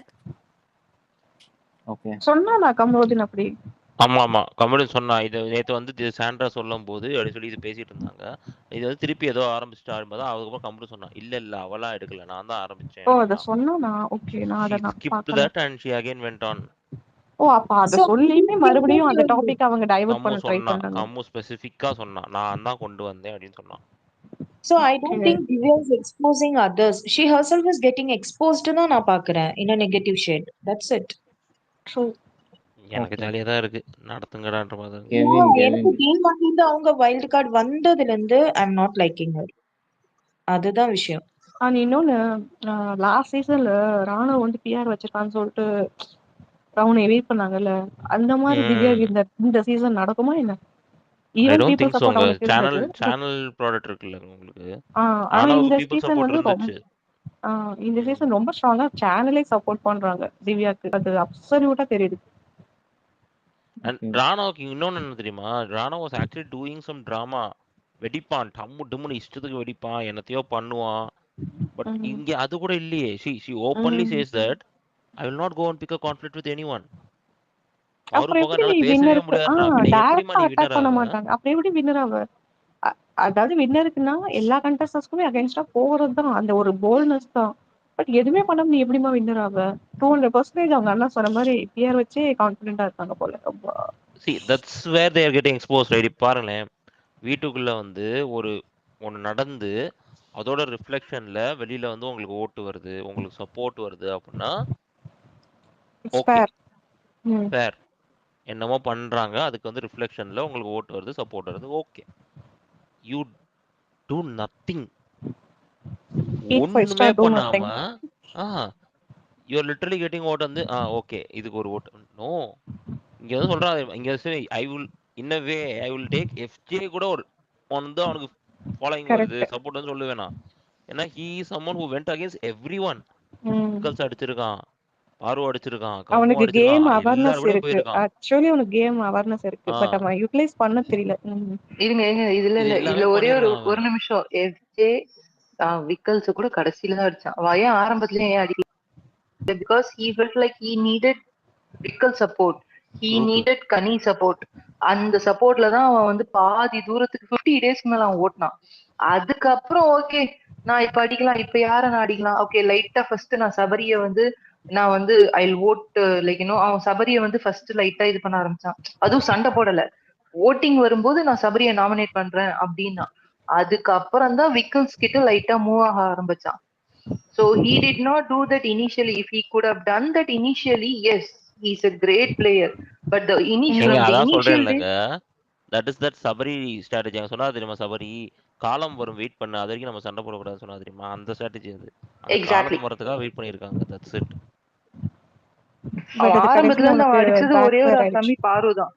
ஓகே. சொன்னா நான் கமருதீன் அப்படி. ஆமா கமருதீன் சொன்னா இது நேற்று வந்து சாண்ட்ரா சொல்லும் போது அப்படி சொல்லி இது பேசிட்டு இருந்தாங்க. இது வந்து திருப்பி ஏதோ ஆரம்பிச்சுட்டு ஆரம்பிச்சா அதுக்கப்புறம் கமருதீன் சொன்னா இல்ல அவளா எடுக்கல, நான் தான் ஆரம்பிச்சேன் ஓ, அத அப்படின்னா. சொன்னா நான் ஓகே, நான் She அத நான் skipped பார்க்கல. that and she again went on. ஓ, அப்ப அத So, சொல்லிட்டு மறுபடியும் அந்த டாபிக் அவங்க டைவர்ட் பண்ண ட்ரை பண்ணாங்க. கம்மு ஸ்பெசிஃபிக்கா சொன்னா நான் தான் கொண்டு வந்தேன் அப்படின்னு சொன்னான். So I don't think Divya is exposing others. She herself is getting exposed ன்னு நான் பாக்குறேன் in a negative shade. That's it. True. எனக்கு ஜாலியா தான் இருக்கு, நடத்துங்கடான்ற மாதிரி இருக்கு. எனக்கு கேம் வந்து அவங்க வைல்ட் கார்டு வந்ததுல இருந்து I am not liking her. அதுதான் விஷயம். அண்ட் இன்னொன்னு, லாஸ்ட் சீசன்ல ராணுவ வந்து பிஆர் வச்சிருக்கான்னு சொல்லிட்டு அவனை வெயிட் பண்ணாங்கல்ல, அந்த மாதிரி திவ்யா இந்த சீசன் நடக்குமா என்ன? I even don't people think so. Support உங்க அவனுக்கு இருந்தது. சேனல் ப்ராடக்ட் இருக்குல்ல உங்களுக்கு, ஆனா இந்த பீப்புள் சீசன் சப்போர்ட் வந்து இருந்துச்சு. இந்த சீசன் ரொம்ப ஸ்ட்ராங்கா சேனலே சப்போர்ட் பண்றாங்க திவ்யாக்கு. அது அப்சல்யூட்டா தெரியுது. அண்ட் ராணாவுக்கு இன்னொன்னு என்ன தெரியுமா, Rana was actually doing some drama. வெடிப்பான், டம்மு டம்முன்னு இஷ்டத்துக்கு வெடிப்பான், என்னத்தையோ பண்ணுவான். பட் இங்க அது கூட இல்லையே. she openly says that I will not go and pick a conflict with anyone. அவரு போக என்னால பேசவே முடியாதுன்னா பின்ன எப்படிமா நீ வின்னர் பண்ண ஆவ? மாட்டாங்க. அப்புறம் எப்படி வின்னர் ஆவ? அதாவது வின்னருக்குன்னா எல்லா கண்டஸ்டன்ஸ்க்குமே அகைன்ஸ்டா போறது தான் அந்த ஒரு போல்ட்னஸ் தான். பட் எதுவுமே பண்ணாம நீ எப்படிமா வின்னர் ஆவ? 200% அவங்க அண்ணா சொன்ன மாதிரி பிஆர் வச்சே கான்ஃபிடென்ட்டா இருக்காங்க போல. See, that's where they are getting exposed, right? பாருங்களேன், வீட்டுக்குள்ள வந்து ஒன்னு நடந்து அதோட ரிஃப்ளெக்ஷன்ல வெளியில வந்து உங்களுக்கு ஓட்டு வருது, உங்களுக்கு சப்போர்ட் வருது அப்படின்னா ஓகே ஃபேர். என்னமோ பண்றாங்க, அதுக்கு வந்து ரிஃப்ளெக்ஷன்ல உங்களுக்கு ஓட்டு வருது, சப்போர்ட் வருது, ஓகே. You two nothing. ஒண்ணுமே பண்ணாம you are literally getting vote வந்து ஓகே இதுக்கு ஒரு ஓட்டு. நோ, இங்க வந்து சொல்றாங்க, இங்க I will in a way I will take FJ கூட ஒரு வந்து அவனுக்கு ஃபாலோயிங் வருது, சப்போர்ட் வந்து சொல்ல வேணாம். ஏன்னா he is someone who went against everyone. Vikkals அடிச்சிருக்கான், பாரு அடிச்சிருக்கான், அவனுக்கு கேம் அடிச்சிருக்கான், அவேர்னஸ் எல்லாரும் இருக்கு. போயிருக்கான். ஆக்சுவலி அவனுக்கு கேம் அவேர்னஸ் இருக்கு, பட் அவன் யூட்டிலைஸ் பண்ண தெரியல. இருங்க இதுல ஒரே ஒரு நிமிஷம். எஃப்ஜே விக்கல்ஸ் கூட கடைசியில தான் அடிச்சான். அவன் ஏன் ஆரம்பத்துல ஏன் அடிக்கல? Because he felt like he needed விக்கல் support, he needed Ghani support. அந்த சப்போர்ட்ல தான் அவன் வந்து பாதி தூரத்துக்கு 50 டேஸ்க்கு மேல அவன் ஓட்டினான். அதுக்கப்புறம் ஓகே நான் இப்ப அடிக்கலாம், இப்ப யார நான் அடிக்கலாம், ஓகே லைட்டா ஃபர்ஸ்ட் நான் சபரிய வந்து நான் வந்து ஐ ஓட் லைக் அவன் சபரிய வந்து ஃபர்ஸ்ட் லைட்டா இது பண்ண ஆரம்பிச்சான். அதுவும் சண்டை போடல, ஓட்டிங் வரும்போது நான் சபரிய நாமினேட் பண்றேன் அப்படின்னா. அதுக்கப்புறம் தான் விக்கல்ஸ் கிட்ட லைட்டா மூவ் ஆக ஆரம்பிச்சான். So he did not do that initially. If he could have done that initially, yes, he's a great player. But the initial from the அதான் initial சொல்றேன் days, இல்லைங்க. That is that Sabari strategy. அவங்க சொன்னா தெரியுமா, சபரி காலம் வரும் வெயிட் பண்ண, அது வரைக்கும் நம்ம சண்டை போடக்கூடாதுன்னு சொன்னா தெரியுமா, அந்த ஸ்ட்ராட்டஜி அது. அந்த exactly. காலம் வரதுக்காக வெயிட் பண்ணியிருக்காங்க. That's it. பட் அது ஆரம்பத்துல கடைசியில இருந்து அவன் உனக்கு அடிச்சது பேக் ஒரே ஒரு ஃபயர் அசாமி ஆயிடுச்சு. பாரு தான்.